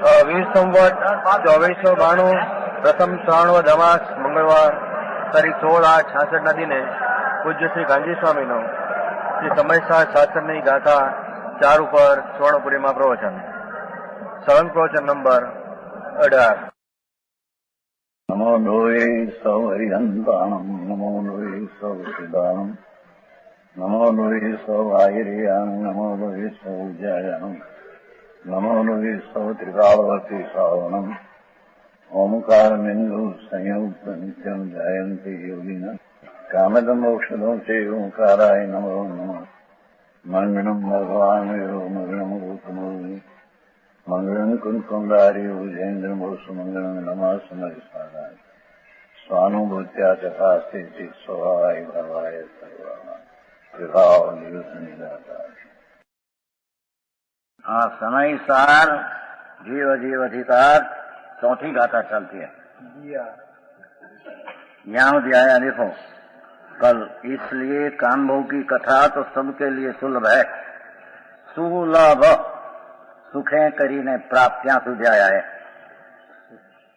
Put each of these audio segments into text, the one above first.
વીર સંવત 2492 પ્રથમ શ્રાવણ અમાસ મંગળવાર તારીખ 16/8/66 દિને પૂજ્ય શ્રી ગાંધી સ્વામીનો શ્રી સમયસાર શાસ્ત્રની ગાથા 4 ઉપર સ્વર્ણપુરીમાં પ્રવચન. સળંગ પ્રવચન નંબર 18. નમો લોહે સૌ હરિહંતાણમ નમો લોહે સૌ સિદ્ધાણમ નમો લોહે સૌ આયર્યાણમ નમો લોહે સૌ જયાણમ નમો લોહે સૌ ત્રિકાળવતી શ્રાવણમ ઓમકાર બિંદુ સંયુક્ત નિત્યમ જયંતિ યોગિના કામદમ મોક્ષદો છે ઓંકારાય નમો નમઃ. મંગળમ ભગવાન મંગળમ ગૌતમોની મંગળમ કુંકુંડારી ઉજેન્દ્રમો સુમંગળમ નમઃ સમયસારાય સ્વાનુભૂત્યા તથા સ્થિતિ સ્વભાવાય ભવાય સર્વાય વિભાવ નિવૃત્ત નિરાકાર. हाँ, समय सार जीव जीव अधिकार चौथी गाथा चलती है. यहाँ भी आया देखो कल, इसलिए कामभोग की कथा तो सबके लिए सुलभ है. सुलभ सुखे करीने प्राप्त्या સુધી आया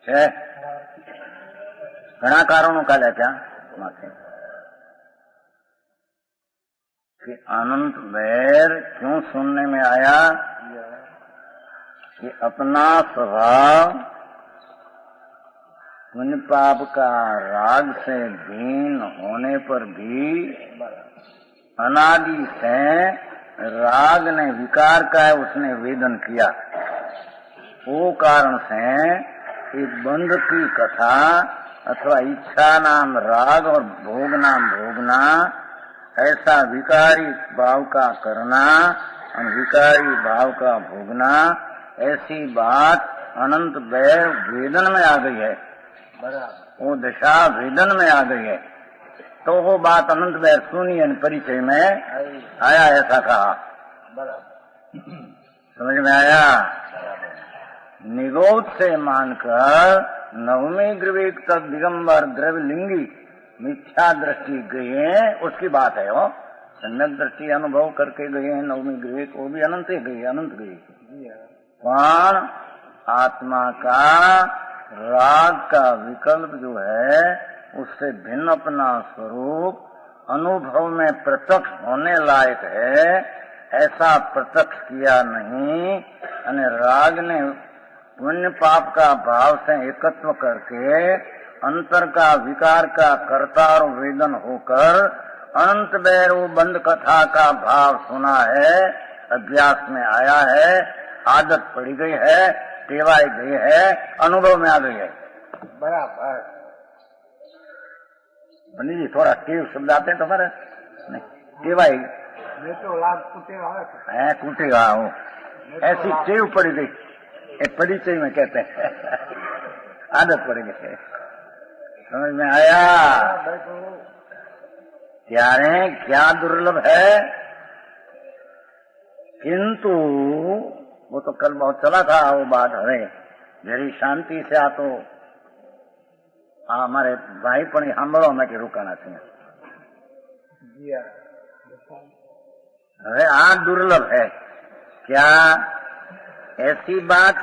है. घना कारणों का लेता माथे कि अनंत वैर क्यों सुनने में आया कि अपना स्वभाव पुण्य पाप का राग से भिन्न होने पर भी अनादि से राग ने विकार का उसने वेदन किया. वो कारण से इस बंध की कथा अथवा इच्छा नाम राग और भोग नाम भोगना, ऐसा विकारी भाव का करना और विकारी भाव का भोगना, ऐसी बात अनंत वैर वेदन में आ गई है. वो दशा वेदन में आ गई है. तो वो बात अनंत वैर सुनी और परिचय में आया, ऐसा कहा. समझ में आया. निगोद से मानकर नवमी ग्रविक तक दिगंबर द्रव्यलिंगी मिथ्या दृष्टि गई है, उसकी बात है. वो सम्यक दृष्टि अनुभव करके गए हैं नवमी ग्रविक, वो भी अनंत ही गई, अनंत गई. पर आत्मा का राग का विकल्प जो है उससे भिन्न अपना स्वरूप अनुभव में प्रत्यक्ष होने लायक है, ऐसा प्रत्यक्ष किया नहीं. और राग ने पुण्य पाप का भाव से एकत्व करके अंतर का विकार का कर्ता और वेदन होकर अनंत बैर बंद कथा का भाव सुना है, अभ्यास में आया है, आदत पड़ी गई है, टेवाई गई है, अनुभव में आ गई है. बराबर. पंडित जी थोड़ा टेव शब्द आते हैं तुम्हारे? नहीं, टेवाई कुटेगा हो, ऐसी टेव पड़ी गई. एक परिचय में कहते हैं आदत पड़ी गई. समझ में आया. त्यारे क्या दुर्लभ है, किंतु वो तो कल बहुत चला था वो बात. हरे जरी शांति से आ तो हमारे भाई पण सांभळो में के रोकाना छे. अरे आ दुर्लभ है. क्या ऐसी बात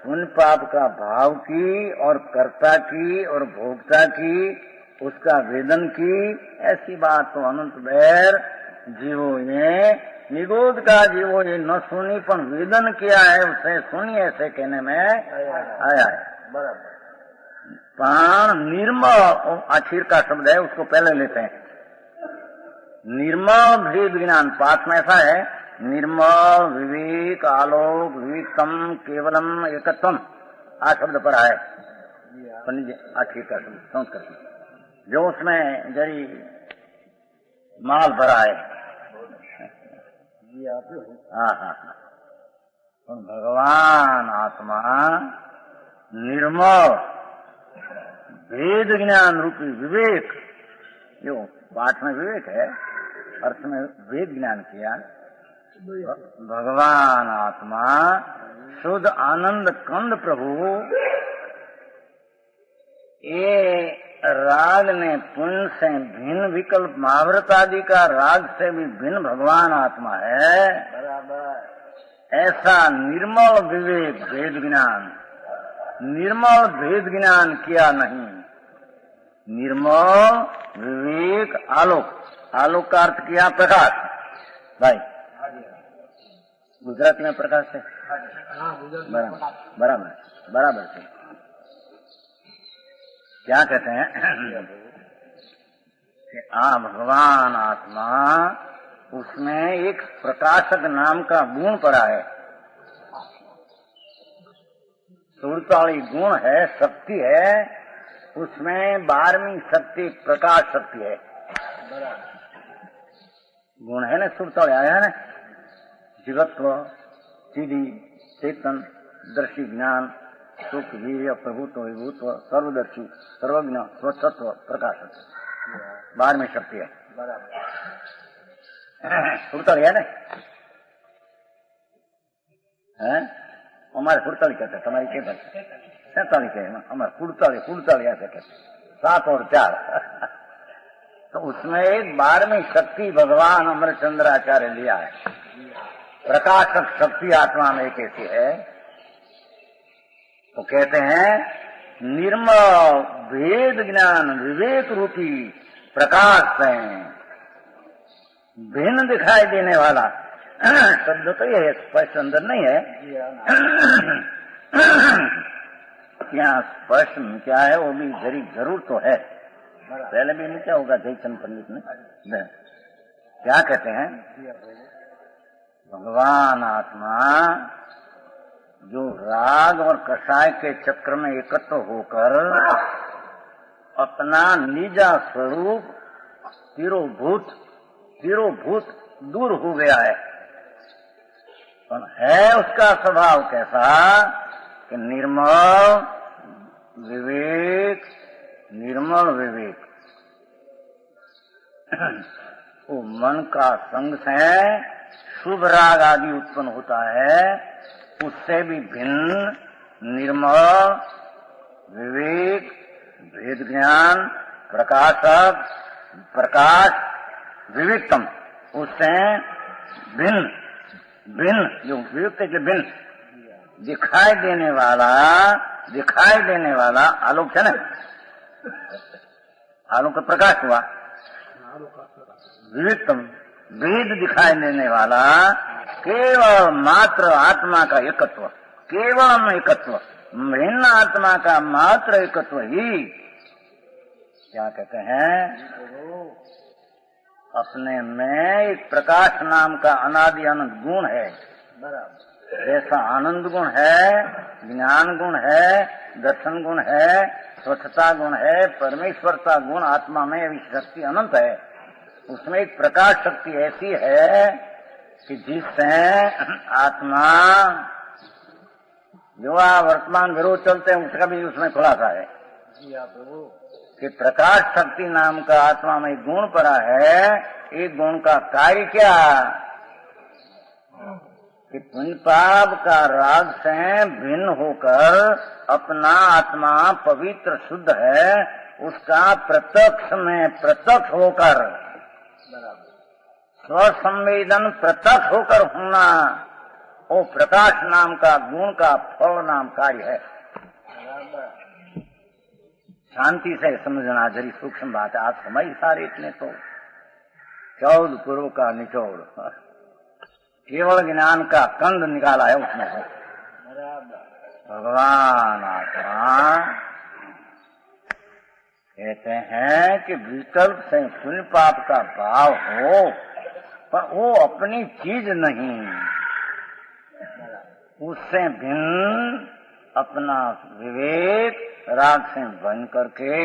उन पाप का भाव की और कर्ता की और भोक्ता की, उसका वेदन की, ऐसी बात तो अनंत बैर जीवो ने निगोद का जीवो ये न सुनी पण वेदन किया है, उसे सुनी ऐसे कहने में आया है. बराबर. पण निर्मल आखिर का शब्द है, उसको पहले लेते हैं. निर्मल भेद ज्ञान पाठ में ऐसा है, निर्मल विवेक आलोक विवेकम केवलम एकत्वम, आ शब्द पढ़ा है पंडित जी. आखिर का शब्द संस्कृत जो उसमें जरी माल भरा है. हाँ हाँ हाँ. भगवान आत्मा निर्मल भेद ज्ञान रूपी विवेक, जो पाठ में विवेक है, अर्थ में वेद ज्ञान किया. भगवान आत्मा शुद्ध आनंद कंद प्रभु, ये राग ने पुण्य से भिन्न विकल्प महाव्रत आदि का राग से भी भिन्न भगवान आत्मा है. बराबर. ऐसा निर्मल विवेक भेद ज्ञान, निर्मल भेद ज्ञान किया नहीं। निर्मल विवेक आलोक, आलोक का अर्थ किया प्रकाश। भाई गुजरात में प्रकाश है, बराबर बराबर बराबर से क्या कहते हैं कि भगवान आत्मा, उसमें एक प्रकाशक नाम का गुण पड़ा है, सुरताली गुण है, शक्ति है, उसमें 12वीं शक्ति प्रकाश शक्ति है। गुण है ना, सुरताली आया है ना, जीवत्व, सीधी, चेतन, दर्शी, ज्ञान, सुख, वीर्य, प्रभुत्व, विभुत्व, सर्वदर्शी, सर्वज्ञ, स्वच्छत्व, प्रकाशत्व, 12वीं शक्ति है। सुरताली है ना, हमारे फुड़ताली कहते हैं, तुम्हारी क्या कहते हैं? 47 है, हमारे फुड़ताली ऐसे कहते हैं, 7 और 4 तो उसमें एक 12वीं शक्ति भगवान अमरचंद्राचार्य लिया है। प्रकाशक शक्ति आत्मा में एक ऐसी है, तो कहते हैं निर्मल भेद ज्ञान विवेक रूपी प्रकाश से भिन्न दिखाई देने वाला शब्द तो ये स्पष्ट अंदर नहीं है, यहाँ स्पष्ट क्या है वो भी जरूर तो है। पहले भी क्या होगा जयचंद पंडित ने क्या कहते हैं, भगवान आत्मा जो राग और कषाय के चक्र में एकत्र होकर अपना निजा स्वरूप तिरोभूत दूर हो गया है, है उसका स्वभाव कैसा कि निर्मल विवेक वो मन का संग से शुभ राग आदि उत्पन्न होता है, उससे भी भिन्न निर्मल विवेक भेद ज्ञान प्रकाश विवेकतम, उससे भिन्न जो विवेक के भिन्न दिखाई देने वाला आलोक है ना, आलोक का प्रकाश हुआ, विवेकतम भेद दिखाई देने वाला केवल मात्र आत्मा का एकत्व, केवल एकत्व, भिन्न आत्मा का मात्र एकत्व ही क्या कहते हैं, अपने में एक प्रकाश नाम का अनादि अनंत गुण है। जैसा आनंद गुण है, ज्ञान गुण है, दर्शन गुण है, स्वच्छता गुण है, परमेश्वरता गुण आत्मा में शक्ति अनंत है। उसमें एक प्रकाश शक्ति ऐसी है कि जिससे आत्मा जो वर्तमान विरोध चलते हैं उसका भी उसमें खुलासा है कि प्रकाश शक्ति नाम का आत्मा में गुण पड़ा है। एक गुण का कार्य क्या कि पुण्य पाप का राग से भिन्न होकर अपना आत्मा पवित्र शुद्ध है, उसका प्रत्यक्ष में प्रत्यक्ष होकर स्वसंवेदन प्रत्यक्ष होकर होना, वो प्रकाश नाम का गुण का फल नाम कार्य है। शांति से समझना जरी सूक्ष्म बात है, आप समझ सारे इतने तो 14 पूर्व का निचोड़ केवल ज्ञान का कंद निकाला है उसमें से। भगवान आत्मा कहते हैं कि विकल्प से पुण्य पाप का भाव हो, पर वो अपनी चीज नहीं, उससे भिन्न अपना विवेक राग से बन करके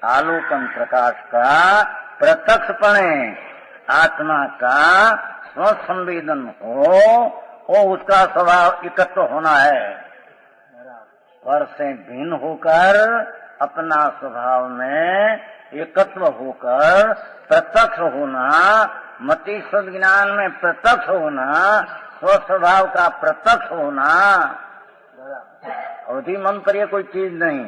आलोकन प्रकाश का प्रत्यक्षपणे आत्मा का स्वसंवेदन हो, वो उसका स्वभाव एकत्व होना है। पर से भिन्न होकर अपना स्वभाव में एकत्व होकर प्रत्यक्ष होना, मति शुद्ध ज्ञान में प्रत्यक्ष होना, स्वस्वभाव का प्रत्यक्ष होना, अवधि मन पर ये कोई चीज नहीं,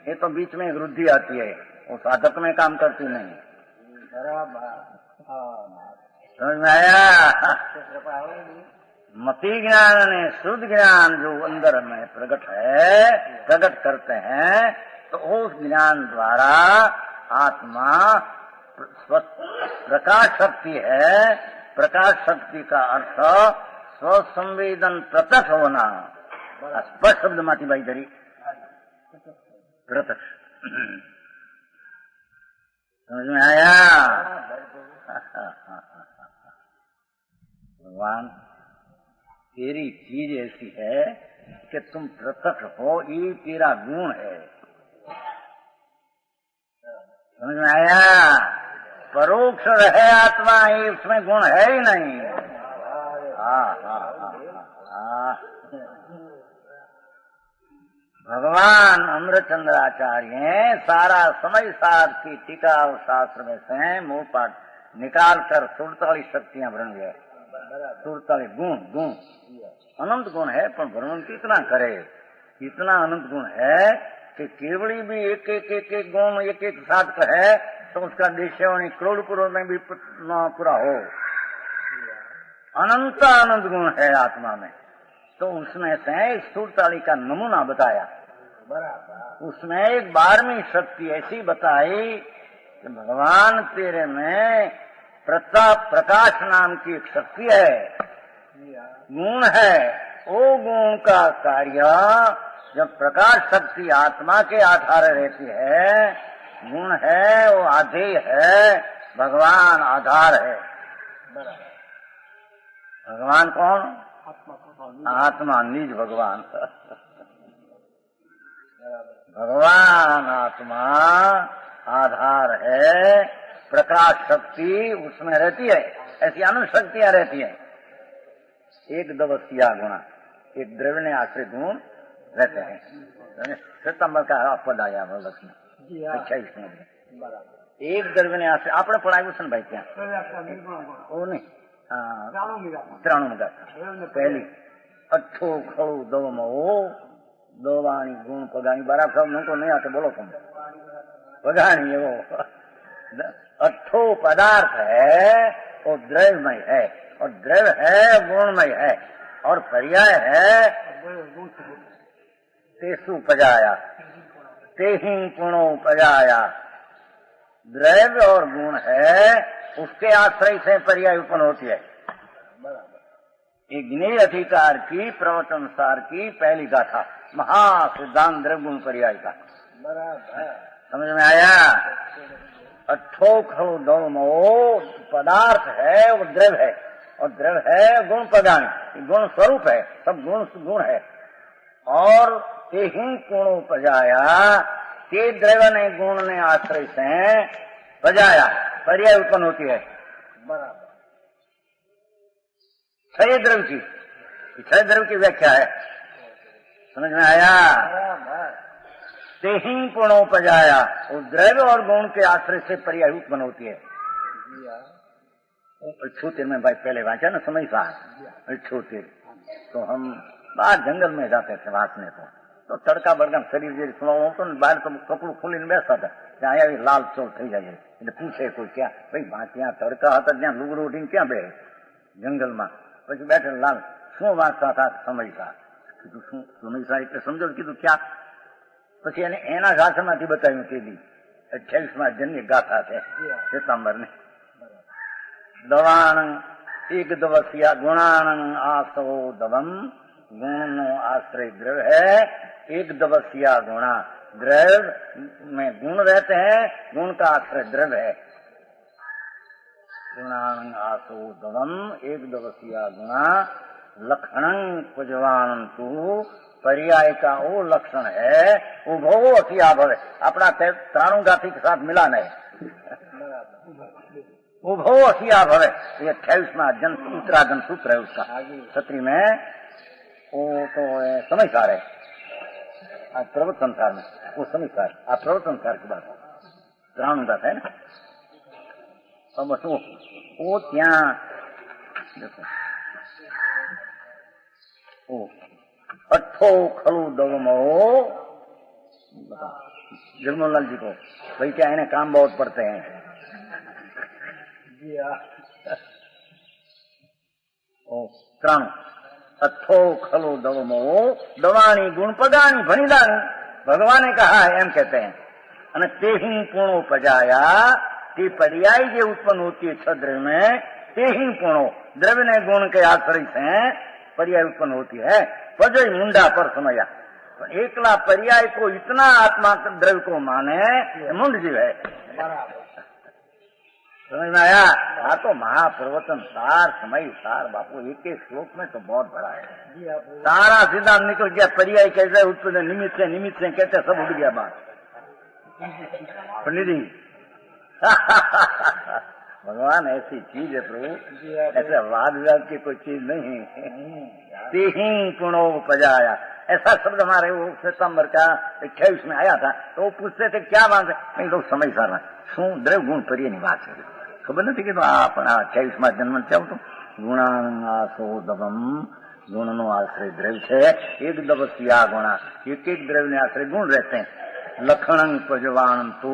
ये तो बीच में वृद्धि आती है, वो साधक में काम करती नहीं। समझ में आया? मति ज्ञान ने शुद्ध ज्ञान जो अंदर में प्रकट है, प्रकट करते हैं, तो उस ज्ञान द्वारा आत्मा प्रकाश शक्ति है। प्रकाश शक्ति का अर्थ स्वसंवेदन प्रत्यक्ष होना। स्पष्ट शब्द माती भाई धरी प्रत्यक्ष। समझ में आया? भगवान तेरी चीज ऐसी है कि तुम प्रत्यक्ष हो, ये तेरा गुण है। समझ में आया? परोक्ष है आत्मा, ये उसमें गुण है ही नहीं। भगवान अमृतचंद्राचार्य सारा समय सार की टीका और शास्त्र में से मुंह पाठ निकाल कर 47 शक्तियां भ्रम गए। 47 गुण अनंत गुण है, पर भ्रमण कितना करे? इतना अनंत गुण है कि केवड़ी भी एक एक गुण एक एक साथ का है तो उसका देशवाणी करोड़ में भी पूरा हो। अनंत आनंद गुण है आत्मा में। तो उसमें से स्थूलताली का नमूना बताया। उसमें एक 12वीं शक्ति ऐसी बताई कि भगवान तेरे में प्रताप प्रकाश नाम की एक शक्ति है, गुण है। वो गुण का कार्य जब प्रकाश शक्ति आत्मा के आधार रहती है, गुण है वो आधेय है, भगवान आधार है। भगवान कौन? आत्मा निज भगवान। भगवान आत्मा आधार है, प्रकाश शक्ति उसमें रहती है। ऐसी अनंत शक्तियां रहती हैं। एक दवसिया गुणा, एक द्रव्य ने आश्रित गुण रहते हैं। सितंबर का पद आया भगवत में 28 में। एक द्रव्य ने आश्रित आपने पढ़ाई सुन भाई क्या? वो नहीं, ત્રાણું पहली अठो खड़ू दो मो दोवाणी गुण पगानी। बराबर सब नहीं नहीं आते, बोलो तुम पगानी। वो अठो पदार्थ है, वो द्रव्यमय है, और द्रव्य है गुणमय है, और पर्याय है तेसु पजाया तेहि गुणों पजाया। द्रव्य और गुण है, उसके आश्रय से पर्याय उत्पन्न होती है। एक ज्ञेय अधिकार की प्रवचन सार की पहली गाथा, महासिद्धांत द्रव्य गुण पर्याय का। समझ में आया? अठो खड़ो दो मो पदार्थ है, वो द्रव्य है, और द्रव्य है गुण पदानी, गुण स्वरूप है, सब गुण है। और तेहि गुणों पजाया, ते द्रव्य ने गुण ने आश्रय से पजाया, पर्याय उत्पन्न होती है। छह द्रव्य की, छह द्रव्य की व्याख्या है। समझ में आया? तेहि गुणों पजाया, वो द्रव्य और गुण के आश्रय से पर्याय उत्पन्न होती है। छूते में भाई पहले वांचा ना समय सार छूते, तो हम बाहर जंगल में जाते थे वांचने को, तो तड़का बड़का शरीर जे सुनो तो बाहर तो कपड़ू खोलीने बेसता था, ત્યાં આવી લાલ ચોળ થઈ જાય એટલે પૂછે કોઈ ક્યાં ભાઈ ત્યાં તડકા હતા ત્યાં લુગડું ઉઠીને ક્યાં બે જંગલમાં, પછી બેઠે લાલ શું વાંચતા હતા સમયસા? કીધું શું સમયસા એટલે સમજો? કીધું ક્યાં? પછી એને એના ગાથામાંથી બતાવ્યું તે દી 28માં જન્મ ગાથા છે સિતંબરની। દવાણ એક દવસિયા ગુણાણ આસો દવમ, गुण नो आश्रय द्रव्य है। एक दवसिया गुणा, द्रव्य में गुण रहते हैं, गुण का आश्रय द्रव्य है। गुणान आसो दवम एक दवसिया गुणा लक्षण पुजवानंतु, पर्याय का वो लक्षण है। उभो असियाभव है, अपना त्राणु गाथी के साथ मिलान है। उभो असियाभव है, ये 28वां जन उत्तरागन सूत्र है उसका, छत्री में वो तो समय सार है। आज प्रवचन सार में वो समय सार, आप प्रवचन सार की बात त्राणु गाथ है ना। तो बस वो त्या देखो ओ अठो खलू दवमो, जगमोहन जी को भाई क्या इन्हें काम बहुत पड़ते हैं। ओ त्राणु अथो खलो दवमो दवाणी गुण पगाणी भणीदानी भगवाने कहा है एम कहते हैं। અને તે ही પૂર્ણો પજાયા તે पर्याय जो उत्पन्न होती है छह द्रव्य में ते ही पूर्णो द्रव्य ने गुण के आश्रय से पर्याय उत्पन्न होती है। पजय मुंडा पर समया एकला पर्याय को इतना आत्मा द्रव्य को माने मुंड जीव है। समझ में आया? हाँ तो महाप्रवचन सार समय सार बापू एक एक श्लोक में तो बहुत बड़ा है। सारा सिद्धांत निकल गया। पर्याय कैसे उत्पन्न निमित्त से कहते सब उड़ गया बात। पंडित जी भगवान ऐसी चीज है प्रभु, ऐसे वाद विवाद की कोई चीज नहीं है। ते ही पुणो पजाया ऐसा शब्द हमारे वो सितंबर का 28 में आया था। तो वो पूछते थे क्या बात है, नहीं लोग समझ सारा शू द्रव्य गुण परिय निवास है खबर नहीं कि तो आप 28 में जन्म चाहो तो गुणासो दबम गुण नो आश्रय द्रव्य है। एक दबसिया गुणा एक एक द्रव्य ने आश्रय गुण रहते हैं। लक्षण पजवान तो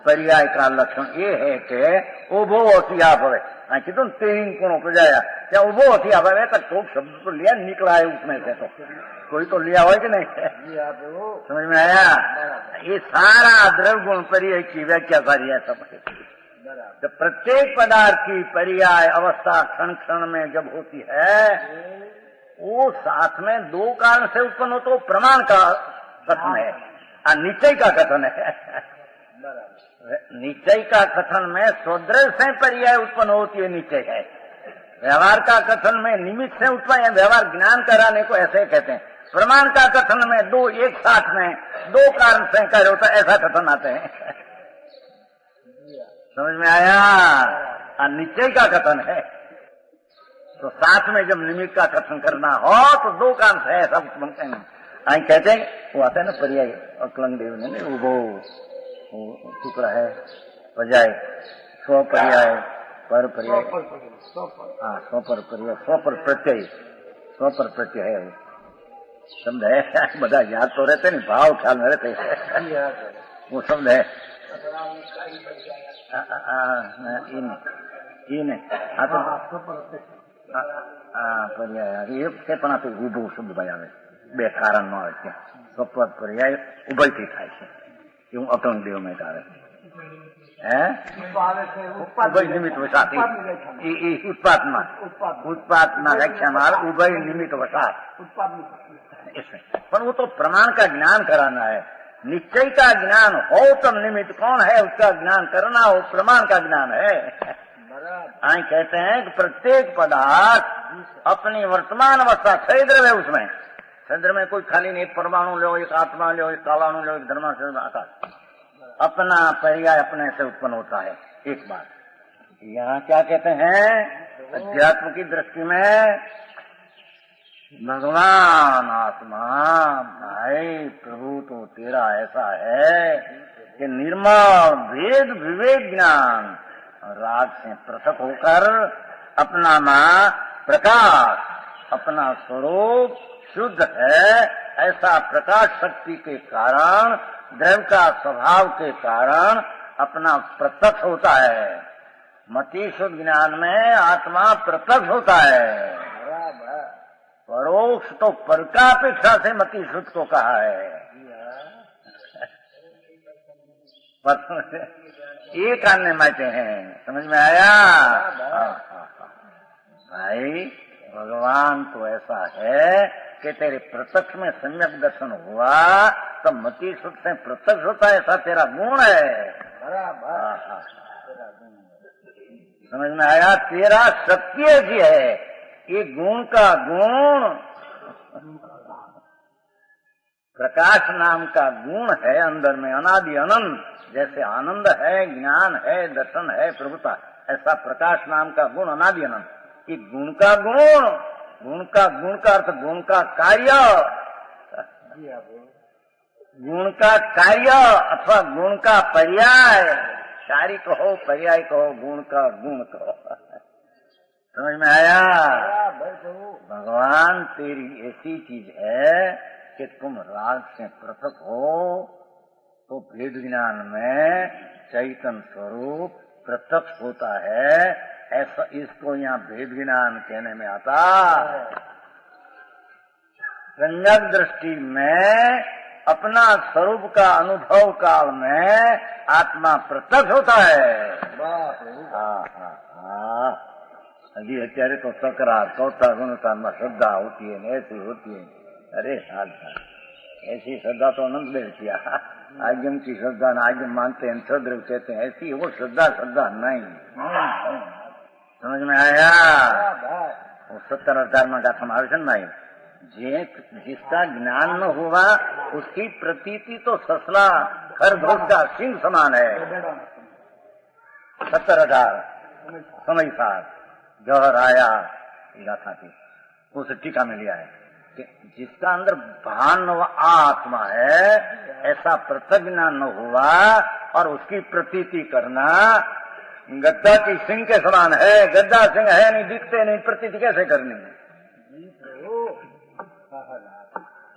पर्याय का लक्षण ये है कि उभो अतिया भवे कितुम तेन गुणों पजाया क्या उभो अतिया भवे का तो शब्द तो लिया निकला है उसमें से तो कोई तो लिया हो कि नहीं? समझ में आया? ये सारा द्रव्य गुण पर्याय की व्याख्या सारी है सब। तो प्रत्येक पदार्थ की पर्याय अवस्था क्षण क्षण में जब होती है वो साथ में दो कारण से उत्पन्न हो तो प्रमाण का कथन है और निश्चय का कथन है। निश्चय का कथन में स्वद्रव्य से पर्याय उत्पन्न होती है निश्चय है। व्यवहार का कथन में निमित्त से उत्पन्न व्यवहार ज्ञान कराने को ऐसे कहते हैं। प्रमाण का कथन में दो एक साथ में दो कारण से कार्य होता है ऐसा कथन आते हैं। समझ में आया? और निश्चय का कथन है तो साथ में जब निमित्त का कथन करना हो तो दो कारण से ऐसा बनते हैं। आई कहते हैं वो आता है ना पर्याय अकलंग देव ने उभो टुकड़ा है पर्याय स्व पर्याय पर पर्याय हाँ स्व पर पर्याय स्व पर प्रत्यय है शब्द है। बधा याद तो रहते नहीं भाव ख्याल में रहते वो शब्द है। पर्याय ये પણ તો ઉભો શબ્દ ભાઈ આવે બે કારણ નો આવે છે સ્વપદ પર્યાય ઉભયથી થાય છે એવું અકલંગ દેવ में આવે है ઉભય નિમિત્ત વસાત उत्पादना व्याख्या मार उभय निमित्त वसात पर वो तो प्रमाण का ज्ञान कराना है। निश्चय का ज्ञान हो तब निमित्त कौन है उसका ज्ञान करना हो प्रमाण का ज्ञान है। आई कहते हैं कि प्रत्येक पदार्थ अपनी वर्तमान अवस्था क्षेत्र है उसमें क्षेत्र में कोई खाली नहीं। एक परमाणु लो एक आत्मा लो एक कालाणु लो एक धर्मा आकाश अपना पर्याय अपने से उत्पन्न होता है। एक बात यहाँ क्या कहते हैं अध्यात्म की दृष्टि में भगवान आत्मा भाई प्रभु तो तेरा ऐसा है कि निर्मल भेद विवेक ज्ञान राग से पृथक होकर अपना मां प्रकाश अपना स्वरूप शुद्ध है। ऐसा प्रकाश शक्ति के कारण द्रव्य का स्वभाव के कारण अपना प्रत्यक्ष होता है। मति शुद्ध ज्ञान में आत्मा प्रत्यक्ष होता है। परोक्ष तो पर का अपेक्षा से मति शुद्ध को कहा है। एक अन्य मायते हैं। समझ में आया? भाई भगवान तो ऐसा है कि तेरे प्रत्यक्ष में सम्यक दर्शन हुआ तो मति सुख से प्रत्यक्ष होता है। ऐसा तेरा गुण है। समझ में आया? तेरा सत्य जी है। ये गुण का गुण प्रकाश नाम का गुण है अंदर में अनादि अनंत। जैसे आनंद है ज्ञान है दर्शन है प्रभुता ऐसा प्रकाश नाम का गुण अनादि अनंत। ये गुण का अर्थ गुण का कार्य गुण का कार्य अथवा गुण का पर्याय कार्य कहो पर्याय कहो गुण का गुण कहो। समझ में आया? भगवान तेरी ऐसी चीज है कि तुम राग से पृथक हो तो भेद ज्ञान में चैतन्य स्वरूप प्रत्यक्ष होता है। ऐसा इसको यहाँ भेद ज्ञान कहने में आता। सम्यक दृष्टि में अपना स्वरूप का अनुभव काल में आत्मा प्रत्यक्ष होता है। अभी અત્યારે तो तकरार चौथा गुणता में श्रद्धा होती है, ऐसी होती है। अरे साल ऐसी श्रद्धा तो अनंत देव किया। आगम की श्रद्धा न आगम मानते हैं, सद्रव कहते हैं, ऐसी वो श्रद्धा नहीं। समझ में आया? वो 70,000 में गाथा में आवे नहीं। जिसका ज्ञान न हुआ उसकी प्रतीति तो ससला खरगोश का सिंह समान है। 70,000 समय साथ जौहर आया गाथा की, उस टीका में लिया है कि जिसका अंदर भान व आत्मा है, ऐसा प्रत्यक्ष ज्ञान न हुआ और उसकी प्रतीति करना गद्दा की सिंह के समान है। गद्दा सिंह है नहीं, दिखते नहीं, प्रतीति कैसे करनी है?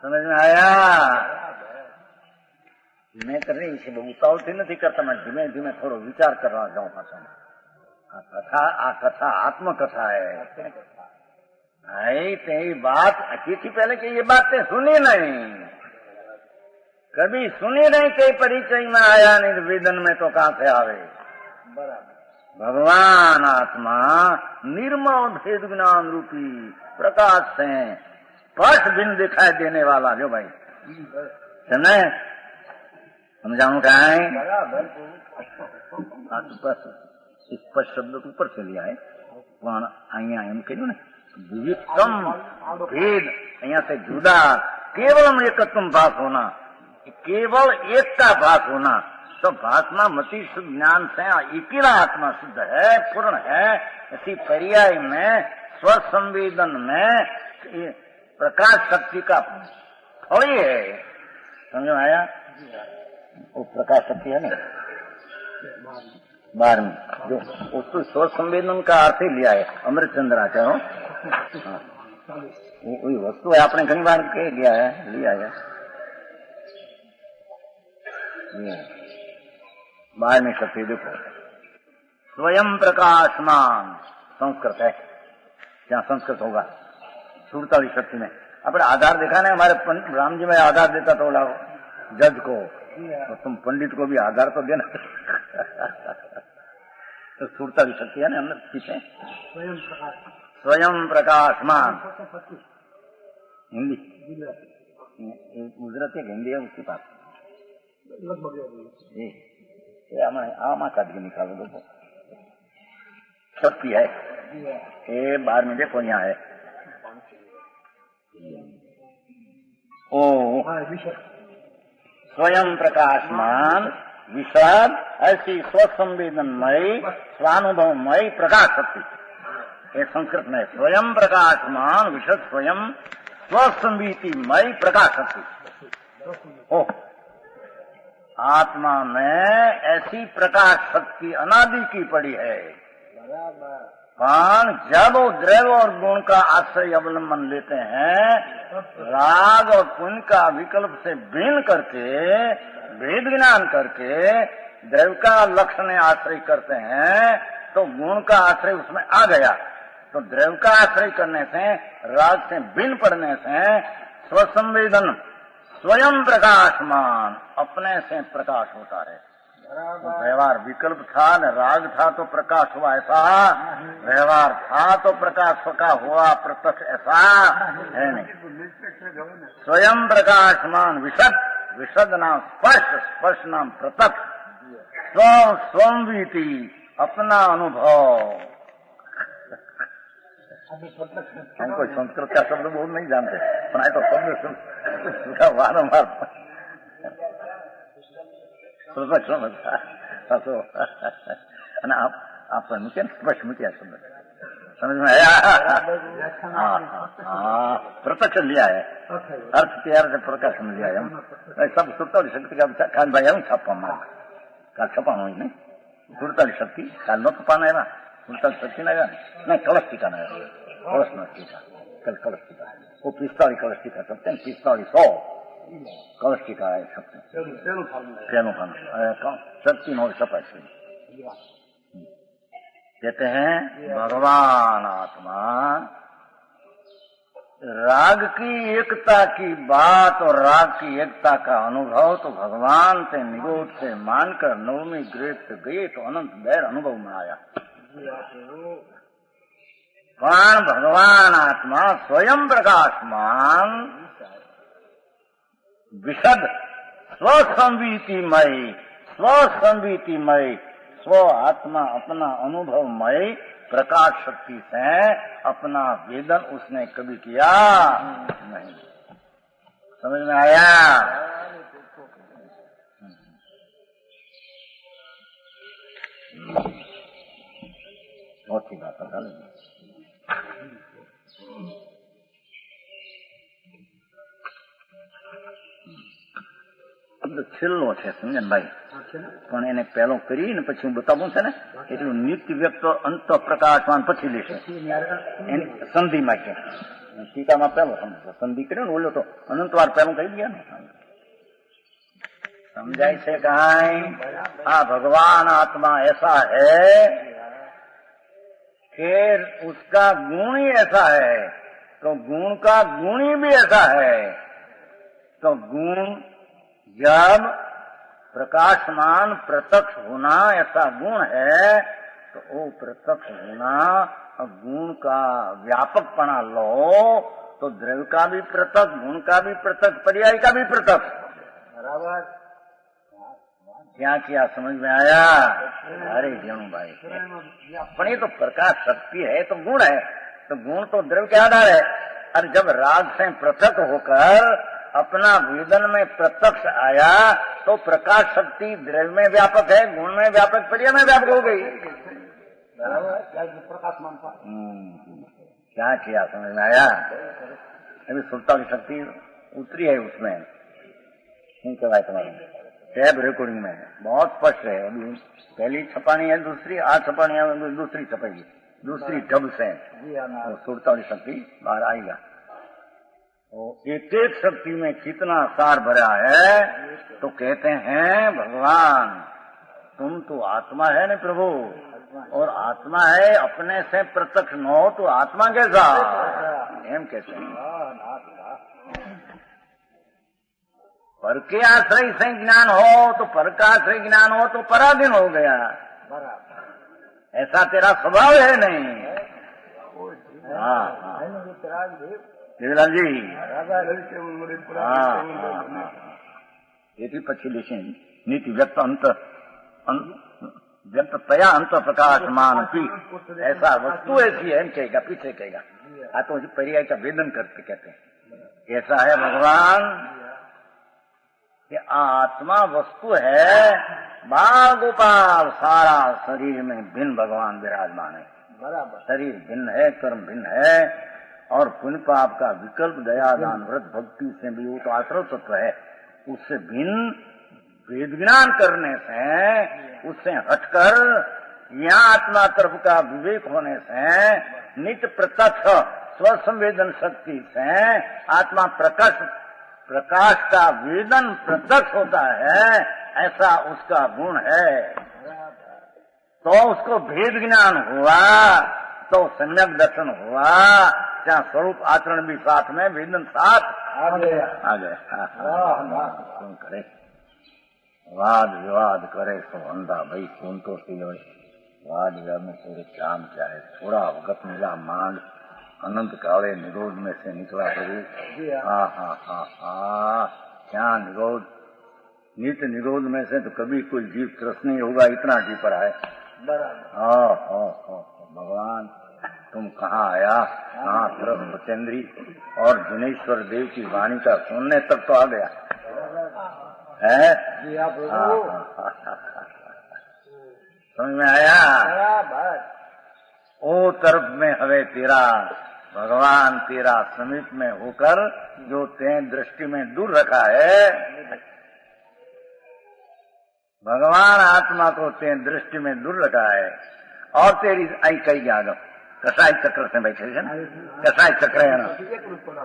समझ में आया? मैं कर रही इसे उतावल थी नहीं करता, मैं धीमे धीमे थोड़ा विचार कर रहा जाऊं पासा। कथा आत्मकथा है भाई। तेरी बात अच्छी थी पहले कि ये बातें सुनी नहीं, कभी सुनी नहीं, कई परिचय में आया नहीं, वेदन में तो कहां से आवे? भगवान आत्मा निर्मल भेद ज्ञान रूपी प्रकाश से स्पष्ट बिन दिखाई देने वाला जो भाई समझे? समझाऊं क्या है? स्पष्ट शब्द तो ऊपर से लिया है, પણ અહીંયા એમ કહ્યું ને विविधतम भेद, અહીંયા से जुदा, केवलम एकत्वम भास होना, केवल एक का भास होना। तो भासना मति शुद्ध ज्ञान से अकेला आत्मा शुद्ध है, पूर्ण है। इसी पर्याय में स्व संवेदन में प्रकाश शक्ति का फल है। समझ में आया? वो प्रकाश शक्ति है ना 12 जो उसको स्व संवेदन का अर्थ ही लिया है अमृत चंद्राचार्य। वही वस्तु है, आपने कई बार कह लिया है 12वीं शक्ति देखो, स्वयं प्रकाशमान संस्कृत है। क्या संस्कृत होगा? 47 शक्ति में अपने आधार देखा ना, हमारे राम जी में आधार देता तो बोला जज को, तो तुम पंडित को भी आधार तो देना। तो 47 शक्ति है ना अंदर पीछे। स्वयं प्रकाशमान हिंदी गुजराती हिंदी है उसके पास आमा काट के निकालो देखो, शक्ति है। ये 12 में देखो यहाँ है ओ स्वयं प्रकाशमान विषद, ऐसी स्वसंवेदनमयी स्वानुभवमयी प्रकाश शक्ति। ये संस्कृत में स्वयं प्रकाशमान विशद स्वयं स्वसंवीतिमयी प्रकाश शक्ति। ओ आत्मा में ऐसी प्रकाश शक्ति अनादि की पड़ी है, पर जब वो द्रव्य और गुण का आश्रय अवलंबन लेते हैं, राग और पुण्य का विकल्प से भिन्न करके, भेद ज्ञान करके द्रव्य का लक्षण आश्रय करते हैं, तो गुण का आश्रय उसमें आ गया। तो द्रव्य का आश्रय करने से, राग से भिन्न पड़ने से स्वसंवेदन स्वयं प्रकाशमान अपने से प्रकाश होता है। तो व्यवहार विकल्प था न राग था तो प्रकाश हुआ, ऐसा व्यवहार था तो प्रकाश का हुआ, प्रत्यक्ष ऐसा है नहीं। स्वयं प्रकाशमान विशद, विशद नाम स्पर्श, स्पर्श नाम प्रत्यक्ष, स्वंवीति अपना अनुभव। हम कोई संस्कृत का शब्द बोल नहीं जानते, पर तो शब्द वारंवार आप मुझे स्पष्ट मुझे समझ में आया? प्रत्यक्ष लिया है, अर्थ तैयार से प्रकाश में लिया है। सब सुरता शक्ति का काल भाई हम छापा मार काल छपा नहीं सुरता शक्ति काल न छपाना है ना, सुरता शक्ति नहीं कलश टीका नहीं, कलश न टीका कल कलश टीका वो 45 कलश टीका सकते हैं, 4500 कलश टीका है सकते शक्ति न छपा। कहते हैं भगवान आत्मा राग की एकता की बात और राग की एकता का अनुभव तो भगवान से निरोध से मानकर नवमी ग्रेट से गए तो अनंत बैर अनुभव में आया। प्राण भगवान आत्मा स्वयं प्रकाशमान विशद स्वसंवीतिमय स्व आत्मा अपना अनुभवमय प्रकाश शक्ति से अपना वेदन उसने कभी किया नहीं। समझ में आया? बहुत ही बात बता लेंगे। છેલ્લો છે સમજે ભાઈ, પણ એને પહેલો કરીને પછી હું બતાવું છે ને એટલું નિત્ય વ્યક્ત અંત પ્રકાશવાન પછી લેશે એની સંધિમાં છે ટીકામાં પહેલો સમજો સંધિ કર્યો ને ઓલો તો અનંતવાર પહેલું કહી ગયા ને समझाई से कहां हाँ भगवान आत्मा ऐसा है कि उसका गुण ही ऐसा है तो गुण का गुण ही भी ऐसा है। तो गुण जब प्रकाशमान प्रत्यक्ष होना ऐसा गुण है तो वो प्रत्यक्ष होना गुण का व्यापकपना लो तो द्रव्य का भी पृथक, गुण का भी पृथक, पर्याय का भी पृथक। बराबर क्या किया समझ में आया? अरे जीणु भाई, पण ये तो प्रकाश शक्ति है तो गुण है, तो गुण तो द्रव्य के आधार है। और जब राग से पृथक होकर अपना वेदन में प्रत्यक्ष आया तो प्रकाश शक्ति द्रव्य में व्यापक है, गुण में व्यापक, पर्याय में व्यापक हो गई। क्या किया समझ में आया? अभी सुलता की शक्ति उतरी है उसमें, नहीं कहवाए तुम्हारे टैब रिकॉर्डिंग में बहुत स्पष्ट है। अभी पहली छपानी है, दूसरी आज छपानी है, दूसरी छपेगी, दूसरी ढब से सुरता वाली शक्ति बाहर आएगा। एक एक शक्ति में कितना सार भरा है तो कहते हैं भगवान तुम तो आत्मा है न प्रभु, और आत्मा है अपने से प्रत्यक्ष न हो तो आत्मा कैसा, एम कहते हैं। पर के आश्रय से ज्ञान हो तो पर का आश्रय ज्ञान हो तो पराधीन हो गया। ऐसा तेरा स्वभाव है नहीं। हाँ देवीलाल जी, एटी पक्षी देशे नीति व्यक्त अंत व्यक्त तया अंत प्रकाशमान पी ऐसा वस्तु ऐसी है कहेगा, पीछे कहेगा आ तो पर्याय का वेदन करते कहते हैं। ऐसा है भगवान कि आत्मा वस्तु है, बाल गोपाल सारा शरीर में भिन्न भगवान विराजमान है। बराबर शरीर भिन्न है, कर्म भिन्न है, और पुण्य पाप का विकल्प दया दान व्रत भक्ति से भी वो तो आश्रय तत्व है, उससे भिन्न वेद ज्ञान करने से उससे हटकर यहाँ आत्मा तरफ का विवेक होने से नित्य प्रत्यक्ष स्वसंवेदन शक्ति से आत्मा प्रकाश का वेदन प्रत्यक्ष होता है, ऐसा उसका गुण है। तो उसको भेद ज्ञान हुआ तो सम्यक दर्शन हुआ, क्या स्वरूप आचरण भी साथ में, वेदन साथ आ गए। कौन करे वाद विवाद करे तो अंधा भाई सुन तो सी हो, वाद विवाद में थोड़े काम क्या है, थोड़ा अवगत मिला मांग अनंत काले निरोध में से निकला प्रभु। क्या निरोध, नित्य निरोध में से तो कभी कोई जीव त्रस्त नहीं होगा, इतना जी पर है। भगवान तुम कहाँ आया, कहाँ त्रस्त बचेंद्री और जिनेश्वर देव की वाणी का सुनने तक तो आ गया है। समझ में आया? ओ तरफ में हवे तेरा भगवान तेरा समीप में होकर जो ते दृष्टि में दूर रखा है, भगवान आत्मा को ते दृष्टि में दूर रखा है। और तेरी आई कई जागो कसाई चक्र से बैठे है ना, कसाई चक्र है ना,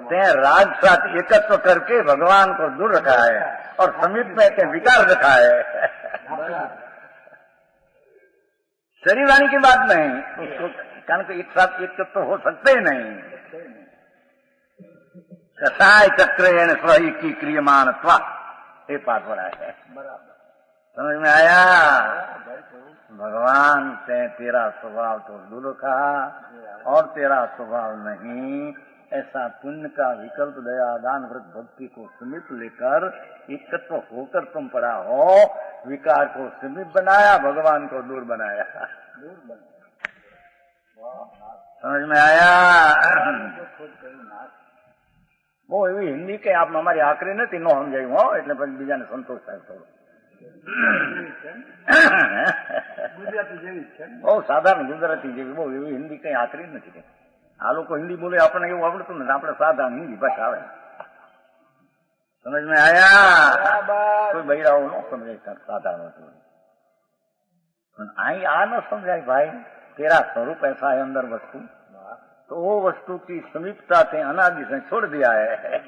ते राग साथ एकत्व करके भगवान को दूर रखा है और समीप में ते विकार रखा है। शरीर वाणी की बात नहीं, उसको कारण एक साथ एक तो हो सकते ही नहीं। कसाय चक्र स्वही की क्रियमान ये पाठ पड़ा है। समझ में आया? भगवान तेरा स्वभाव तो दुर्लभा और तेरा स्वभाव नहीं, ऐसा पुण्य का विकल्प दया दान व्रत भक्ति को समीप लेकर एकत्व होकर तुम पड़ा हो। विकार को समीप बनाया, भगवान को दूर बनाया। समझ में आया? वो એવી હિન્દી કે આપ અમારી આકરી નથી નો સમજાયું હો, એટલે પછી બીજાને સંતોષ થાય થોડો. બહુ સાધારણ ગુજરાતી જેવી, બહુ એવી હિન્દી કઈ આકરી નથી. આ લોકો હિન્દી બોલે આપણને એવું આવડતું નથી, આપણે સાધારણ હિન્દી ભાષા આવે. સમજ में आया? कोई બૈરાઓ ન સમજાય સાધારણ હતું. અહીં આ ન સમજાય ભાई, तेरा स्वरूप ऐसा है अंदर वस्तु, तो वो वस्तु की समीपता से अनादि से छोड़ दिया है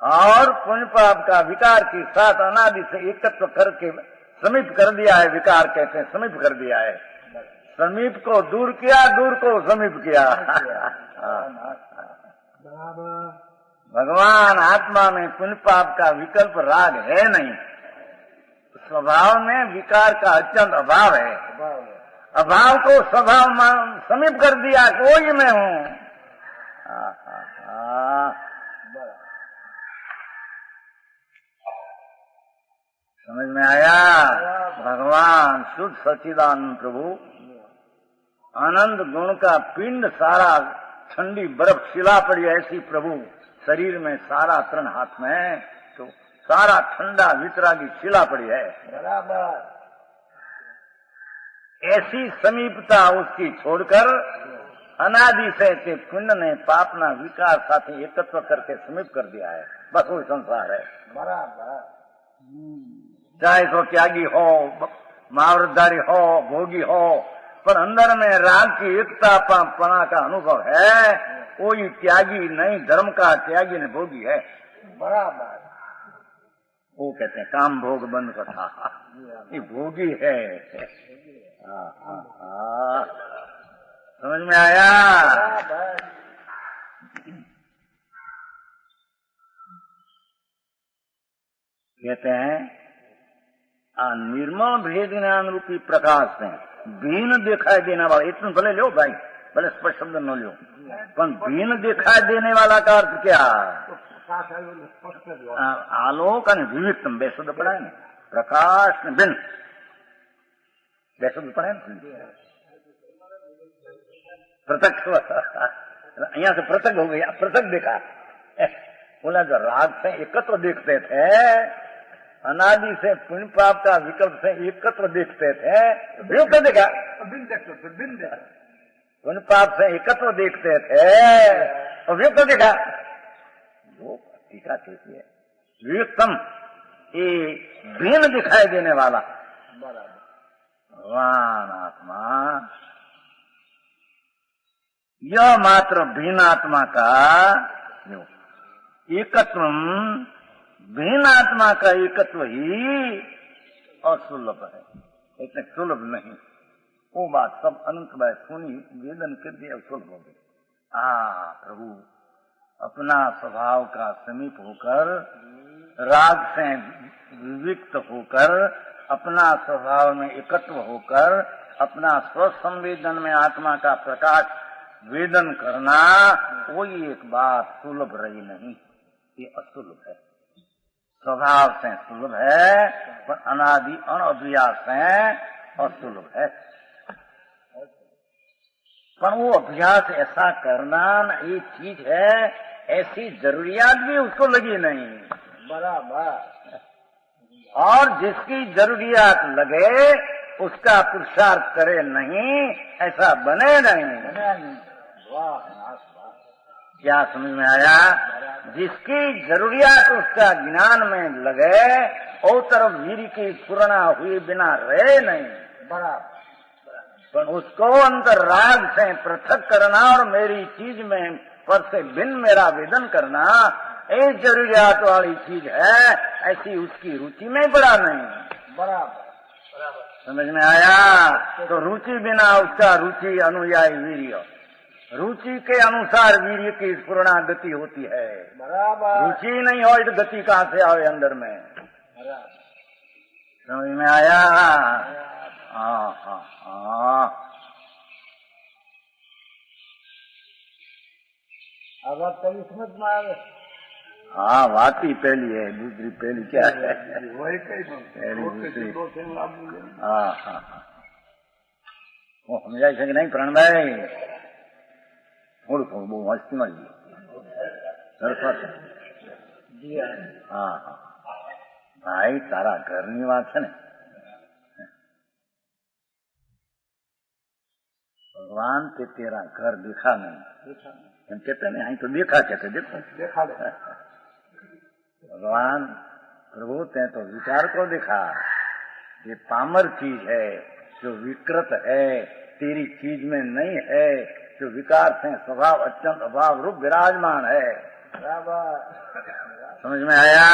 और पुण्य पाप का विकार के साथ अनादि से एकत्व करके समीप कर दिया है। विकार कहते हैं समीप कर दिया है। समीप को दूर किया, दूर को समीप किया। भगवान आत्मा में पुण्य पाप का विकल्प राग है नहीं, स्वभाव में विकार का अत्यंत अभाव है। अभाव को स्वभाव में समीप कर दिया, कोई मैं हूँ। समझ में आया? भगवान शुद्ध सच्चिदानंद प्रभु आनंद गुण का पिंड, सारा ठंडी बर्फ शिला पड़ी ऐसी प्रभु शरीर में, सारा तरण हाथ में तो सारा ठंडा वितरागी शिला पड़ी है। बराबर ऐसी समीपता उसकी छोड़कर अनादि से के पुण्य ने पापना विकार साथी एकत्व करके समीप कर दिया है। बस वही संसार है। बराबर चाहे तो त्यागी हो, महाव्रतधारी हो, भोगी हो, पर अंदर में राग की एकता पना का अनुभव है। कोई त्यागी नहीं, धर्म का त्यागी ने भोगी है। बराबर वो कहते हैं काम भोग बंद कथा, ये भोगी है। समझ में आया? कहते हैं निर्मल भेद ज्ञान रूपी प्रकाश में भीन दिखाई देने वाला, इतना भले लो भाई, भले स्पष्ट शब्द न लो, पर भीन दिखाई देने वाला का अर्थ क्या? आलोक અને વિવિધતમ બે શબ્દ પડાય ને, પ્રકાશ ને બિન બે શબ્દ પડાય ને, प्रत्यक्ष यहाँ से पृथक हो गया, पृथक देखा। बोला जो राग से एकत्र देखते थे, अनादि से पुण्य पाप का विकल्प से एकत्र देखते थे, वियुक्त देखा, पुण्य पाप से एकत्र देखते थे और वियुक्त देखा। वो टीका कैसी है? वियुक्तम ये भिन्न दिखाई देने वाला भगवान आत्मा, यह मात्र भिन्न आत्मा का एकत्व, भिन्न आत्मा का एकत्व ही असुलभ है, इतने सुलभ नहीं। वो बात सब अनंत बात सुनी, वेदन कर दिया, सुलभ हो गई। प्रभु अपना स्वभाव का समीप होकर, राग से विविक्त होकर, अपना स्वभाव में एकत्व होकर, अपना स्वसंवेदन में आत्मा का प्रकाश वेदन करना, कोई एक बात सुलभ रही नहीं, ये असुलभ है। स्वभाव से सुलभ है, पर अनादि अनअभ्यास से असुलभ है। पर वो अभ्यास ऐसा करना एक चीज है, ऐसी जरूरियात भी उसको लगी नहीं। बराबर। और जिसकी जरूरियात लगे उसका पुरुषार्थ करे नहीं, ऐसा बने नहीं। क्या समझ में आया? जिसकी जरूरियात उसका ज्ञान में लगे, और तरफ वीर की पूर्णा हुई बिना रहे नहीं। बराबर। पर उसको अंतर राग से पृथक करना और मेरी चीज में पर से भिन्न मेरा वेदन करना, एक जरूरियात वाली चीज है, ऐसी उसकी रुचि में बड़ा नहीं। बराबर। समझ में आया? तो रुचि बिना उसका रुचि अनुयायी वीर्य, रुचि के अनुसार वीर्य की स्फुरणा गति होती है। बराबर। रुचि नहीं हो तो गति कहाँ से आवे अंदर में? समझ में आया? हाँ हाँ हाँ। अब आप कभी समझ में आवे? हाँ, बात ही पहली है, दूसरी पहली क्या है? वही कही पहली दूसरी। हाँ हाँ हाँ। वो समझाई છે કે નહીં પ્રાણભાઈ? થોડું થોડું, બહુ મસ્તી માં સરસ છે। હા હા ભાઈ, તારા ઘરની વાત છે ને, भगवान के तेरा घर दिखा नहीं, हम कहते नहीं, અહીં तो देखा कहते, देखो देखा दे। भगवान प्रभु ते तो विचार को दिखा, ये पामर चीज है जो विकृत है, तेरी चीज में नहीं है, जो विकार से स्वभाव अत्यंत अभाव रूप विराजमान है। समझ में आया?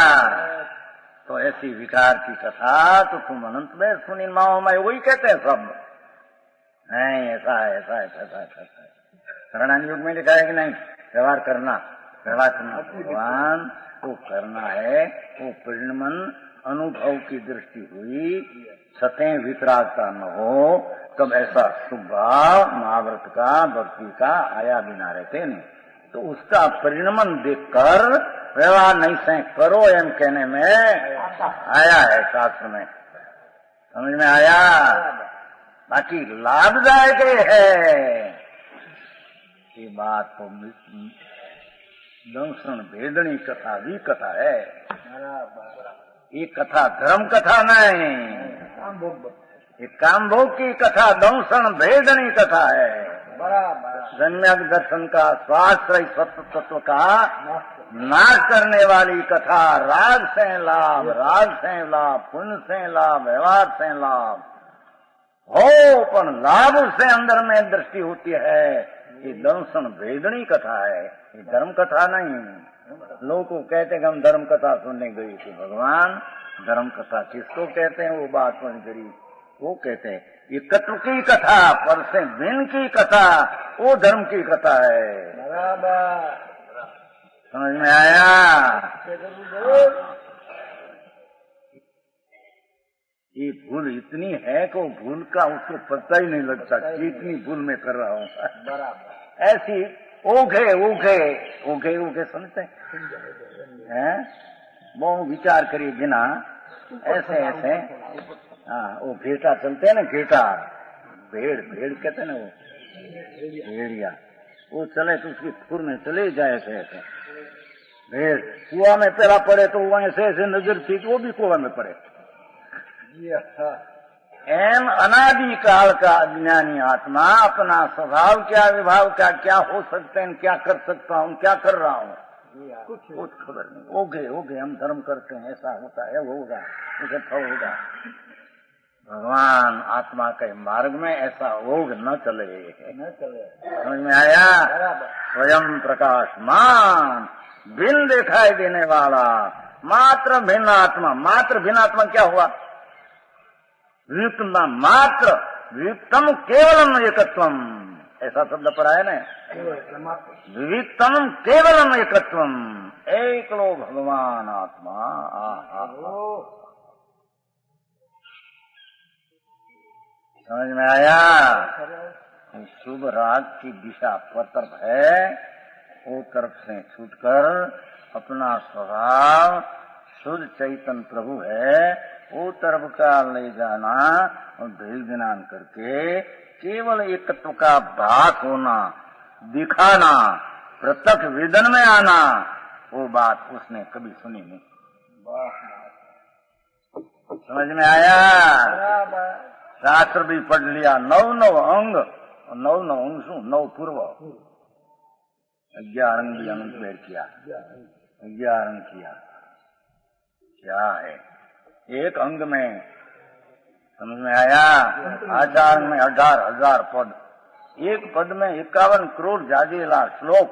तो ऐसी विकार की कथा तो तुम अनंत में सुनी माओ में वही कहते हैं सब, नहीं ऐसा है ऐसा है ऐसा है ऐसा है। शरणान युग में लिखा है कि नहीं, व्यवहार करना, व्यवहार करना। भगवान वो करना है, वो परिणमन अनुभव की दृष्टि हुई, सतें वितरागता न हो, तब ऐसा स्वभाव महाव्रत का भक्ति का आया बिना रहते नहीं। तो उसका परिणमन देखकर व्यवहार नहीं से करो एम कहने में आया है शास्त्र में। समझ में आया? बाकी लाभदायक है ये बात तो दंशन भेदनी कथा भी कथा है, ये कथा धर्म कथा नहीं, ये कामभोग की कथा दंशन भेदनी कथा है। सम्यक दर्शन का स्वाश्रय सत्य तत्व का नाश करने वाली कथा, राग से लाभ, राग से लाभ, पुण्य से लाभ, व्यवहार से लाभ हो, पर लाभ उससे अंदर में दृष्टि होती है, ये दंशन भेदनी कथा है, ये धर्म कथा नहीं। लोग को कहते हैं कि हम धर्म कथा सुनने गए थे, भगवान धर्म कथा किसको कहते हैं? वो बात बन करी, वो कहते हैं ये कत्व की कथा, पर से भिन्न की कथा, वो धर्म की कथा है। समझ में आया? ये भूल इतनी है कि वो भूल का उसको पता ही नहीं लगता कितनी भूल में कर रहा हूँ। ऐसी ओघे ओघे ओघे ओघे समझते हैं? वो विचार करिए बिना ऐसे ऐसे। हाँ, वो घेटा चलते हैं ना, घेटा भेड़, भेड़ कहते हैं ना, वो भेड़िया, वो चले तो उसकी खुर में चले जाए ऐसे ऐसे। भेड़ कुआ में पहला पड़े तो वो ऐसे ऐसे नजर थी कि वो भी कुआ में पड़े। एम अनादि काल का अज्ञानी आत्मा अपना स्वभाव क्या, विभाव क्या, क्या हो सकते हैं, क्या कर सकता हूँ, क्या कर रहा हूँ, कुछ खबर नहीं। ओगे ओगे हम धर्म करते हैं, ऐसा होता है, वो होगा, उसे फल होगा। भगवान आत्मा के मार्ग में ऐसा ओग न चले, न चले। समझ में आया? स्वयं प्रकाशमान, भिन्न दिखाई देने वाला, मात्र भिन्न आत्मा। मात्र भिन्न आत्मा क्या हुआ? वियुक्तम मात्र, वियुक्तम केवलम एकत्वम, ऐसा शब्द पर आया ना, वियुक्तम केवलम एकत्वम, एक लो भगवान आत्मा। समझ में आया? शुभ राग की दिशा पर तरफ है, वो तरफ से छूटकर अपना स्वभाव शुद्ध चैतन्य प्रभु है, वो तरफ का ले जाना और भेद ज्ञान करके केवल एकत्व का भास होना, दिखाना, प्रत्यक्ष वेदन में आना, वो बात उसने कभी सुनी नहीं। समझ में आया? शास्त्र भी पढ़ लिया, 9 अंग, 9 अंग शू 9 पूर्व, 11 अंग भी अनंत भेद किया, 11 अंग किया। क्या है एक अंग में? समझ में आया? 8 अंग में 18,000 पद, एक पद में 51 करोड़ जाजीला श्लोक,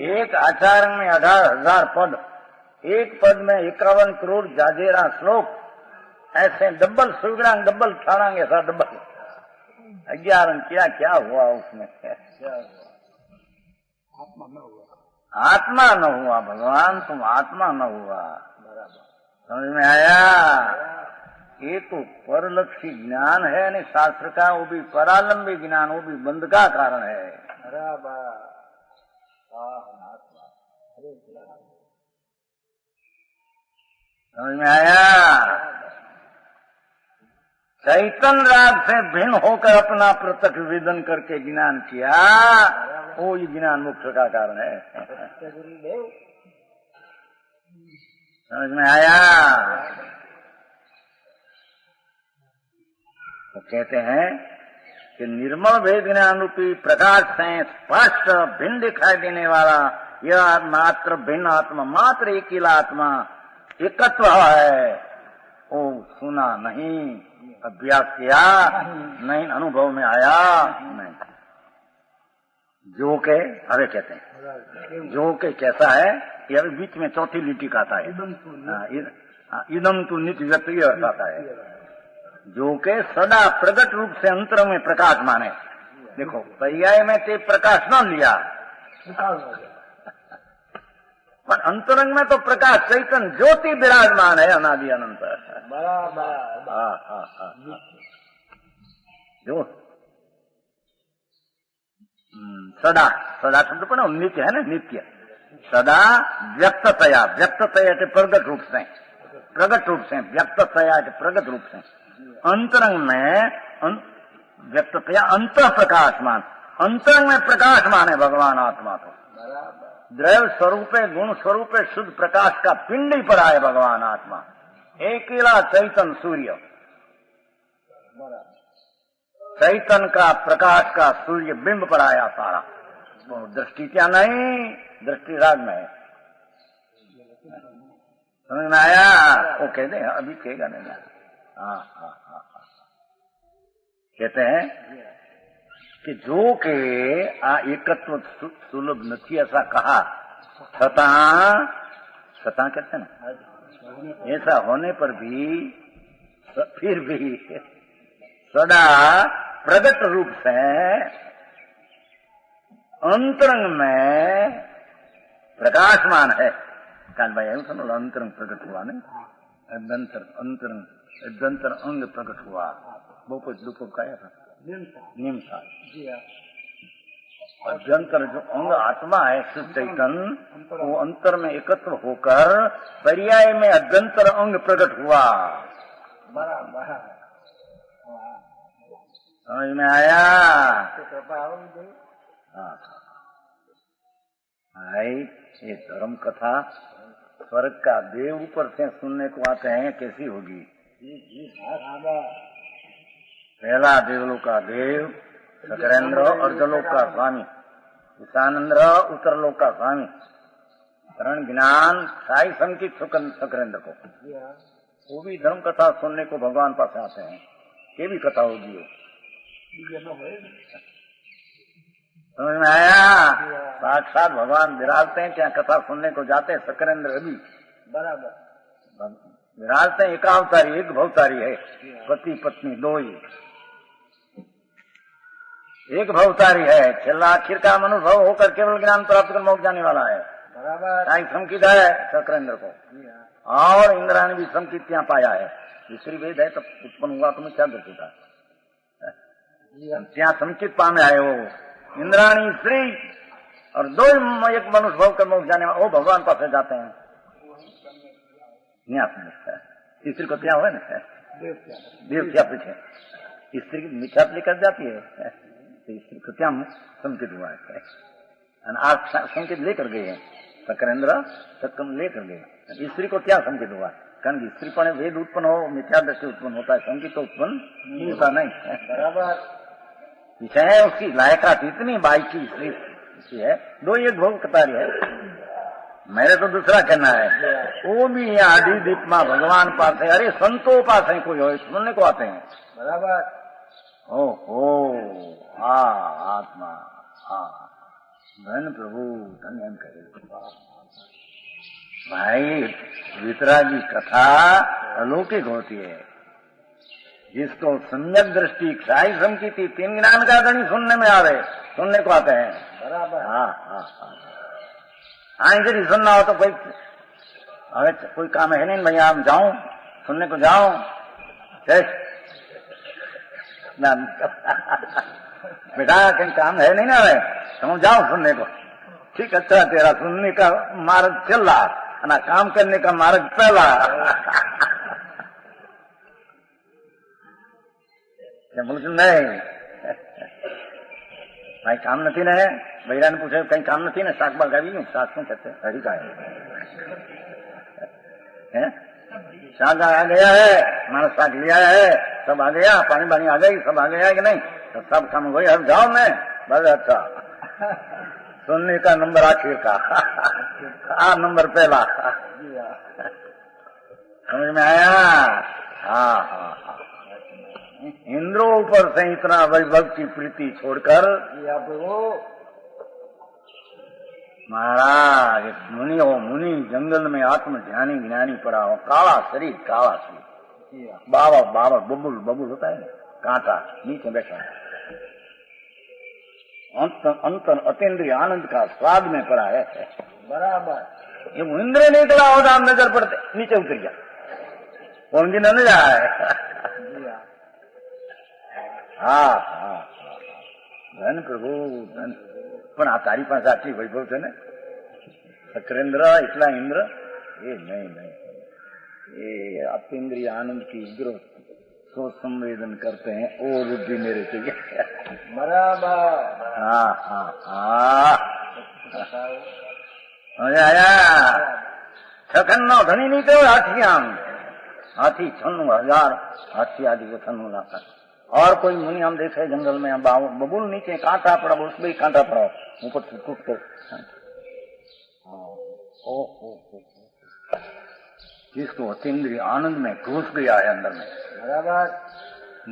एक आचार्य में 18,000 पद, एक पद में 51 करोड़ जाजेरा श्लोक, ऐसे डबल सुगड़ांग डबल ठाणांग, ऐसा डबल अज्ञान क्या क्या हुआ उसमें? आत्मा न हुआ भगवान, तुम आत्मा न हुआ। समझ में आया? ये तो परलक्षी ज्ञान है नहीं शास्त्र का, वो भी परालंबी ज्ञान, वो भी बंध का कारण है। समझ में आया? चैतन्य राग से भिन्न होकर अपना पृथक विदन करके ज्ञान किया, वो ही ज्ञान मोक्ष का कारण है। समझ में आया? तो कहते हैं कि निर्मल भेद ज्ञान रूपी प्रकाश से स्पष्ट भिन्न दिखाई देने वाला यह मात्र भिन्न आत्मा, मात्र एकीला आत्मा एकत्व है, वो सुना नहीं, अभ्यास किया नहीं, अनुभव में आया नहीं। जो के अरे कहते हैं जो के कैसा है, ये अभी बीच में चौथी लिटी का आता है, इदम तू नित्य व्यक्ति आता है। जो के सदा प्रगट रूप से अंतर में प्रकाश माने। देखो पर्याय में ते प्रकाश न लिया, पर अंतरंग में तो प्रकाश चैतन्य ज्योति विराजमान है, अनादि अनंत। जो सदा, सदा शब्द पर नित्य है ना, नित्य सदा व्यक्ततया, व्यक्ततया के प्रगट रूप से, प्रगट रूप से, व्यक्ततया के प्रगट रूप से, अंतरंग में व्यक्ततया अंत प्रकाशमान, अंतरंग में प्रकाशमान है भगवान आत्मा। तो द्रव्य स्वरूपे गुण स्वरूपे शुद्ध प्रकाश का पिंड ही पड़ा है भगवान आत्मा, एकेला चैतन्य सूर्य, चैतन्य का प्रकाश का सूर्य बिंब पड़ाया सारा। दृष्टि क्या नहीं, दृष्टि राग में है। समझ में आया? वो कहते हैं अभी कहेगा नहीं। हाँ। कहते हैं कि जो के आ एकत्व सुलभ नहीं ऐसा कहा, सता कहते हैं ना, ऐसा होने पर भी फिर भी सदा प्रगट रूप से अंतरंग में प्रकाशमान है। काल भाई आयु सुनो, अंतरंग प्रकट हुआ नहीं, अंतरंग अभ्यंतर अंग प्रकट हुआ। वो कुछ दुख का था निम्सा, अभ्यंतर जो अंग आत्मा है शुद्ध चैतन्य, वो अंतर में एकत्र होकर पर्याय में अभ्यंतर अंग प्रकट हुआ। समझ में आया? ये धर्म कथा स्वर्ग का देव ऊपर से सुनने को आते हैं, कैसी होगी? पहला देवलोक का देव सकरेंद्र, अर्धलोक का स्वामी ईशानेन्द्र, उत्तरलोक का स्वामी करण ज्ञान साई संकित सकरेंद्र को, वो भी धर्म कथा सुनने को भगवान पास आते हैं। ये भी कथा होगी वो। समझ में आया? साक्षात भगवान विराजते हैं, क्या कथा सुनने को जाते हैं। सकरेंद्र भी बराबर विराजते हैं, एकावतारी, एक भवतारी है, पति पत्नी दो ही, एक भवतारी है। छेल्ला आखिर का अनुभव होकर केवल ज्ञान प्राप्त कर मोक्ष जाने वाला है। बराबर संकित है सकरेंद्र को, और इंद्राणी भी संकित क्या पाया है। दूसरी वेद है, तब उत्पन्न हुआ तुम्हें क्या दर्श था, क्या संकित पामे आए वो इंद्राणी स्त्री, और दो एक मनुष्य भव कर मोक्ष जाने वाला, वो भगवान पास जाते हैं। स्त्री को क्या हुआ ना, देव क्या पीछे स्त्री की मिथ्या लेकर जाती है, तो स्त्री को क्या संकित हुआ है। आप संकेत लेकर गए हैं, सकरेंद्र सकम लेकर गए। स्त्री को क्या संकेत हुआ? कारण स्त्री पर वेद उत्पन्न हो, मिथ्या दृष्टि उत्पन्न होता है, संकेत तो उत्पन्न होता नहीं। बराबर विषय है उसकी लायकात इतनी बाई की स्त्री है, दो एक भोग कतारी है। मेरे तो दूसरा कहना है, वो भी आदि दीप मां भगवान पास है। अरे संतों पास है, कोई हो सुनने को आते हैं। बराबर ओहो आत्मा धन प्रभु धन्य करे भाई। वितरागी कथा अलौकिक होती है। जिसको सम्यक दृष्टि क्षाई समकीति तीन ज्ञान का गणी सुनने में आवे, सुनने को आते हैं। बराबर। हाँ हाँ हाँ, इधर ही सुनना हो तो कोई अरे कोई काम है नहीं भैया, हम जाऊं सुनने को जाऊं बेटा कहीं काम है नहीं ना भाई, तुम जाओ सुनने को। ठीक, अच्छा तेरा सुनने का मार्ग चल रहा ना, काम करने का मार्ग पहला। बोल नहीं भाई काम नहीं ना है। भैया ने पूछा कहीं काम नहीं ना, शाक बाग આવી ગયું, શાક શું कहते हैं, हरी का है, शाक आ गया है, हमारा शाक लिया है, सब आ गया, पानी पानी आ गई, सब आ गया कि नहीं, तो सब काम हो गई, अब जाओ मैं बस। अच्छा सुनने का नंबर आखिर का नंबर पहला, समझ में आया। हाँ हाँ हाँ, इंद्रों ऊपर से इतना वैभव की प्रीति छोड़कर महाराज मुनि हो, मुनि जंगल में आत्म ध्यानी ज्ञानी पड़ा हो, काला शरीर काला शरीर, बाबा बाबा बबुल बबुल होता है ना, कांटा नीचे बैठा, अंतर अतीन्द्रिय आनंद का स्वाद में पड़ा है। बराबर। ये इंद्र निकला होता नजर पड़ते नीचे उतर गया, कौन दिन न जाए। હા હા ધન પ્રભુ ધન, પણ આ તારી પાસે આટલી વૈભવ છે ને, સક્રેન્દ્ર એટલા ઇન્દ્ર એ નહીં નહીં, ये अतीन्द्रिय आनंद की उग्र सोच संवेदन करते हैं, वो बुद्धि मेरे चाहिए। बराबर। हाँ हाँ हाँ, मजा आया। छखन नो धनी नहीं तो हाथी आम, हाथी 96,000 हाथी आदि को थनु लाता। और कोई मुनि हम देखे जंगल में, बबूल नीचे कांटा पड़ा, उसमें कांटा पड़ा, ऊपर से टूट कर जिसको अतीन्द्रिय आनंद में घुस गया है अंदर में। बराबर।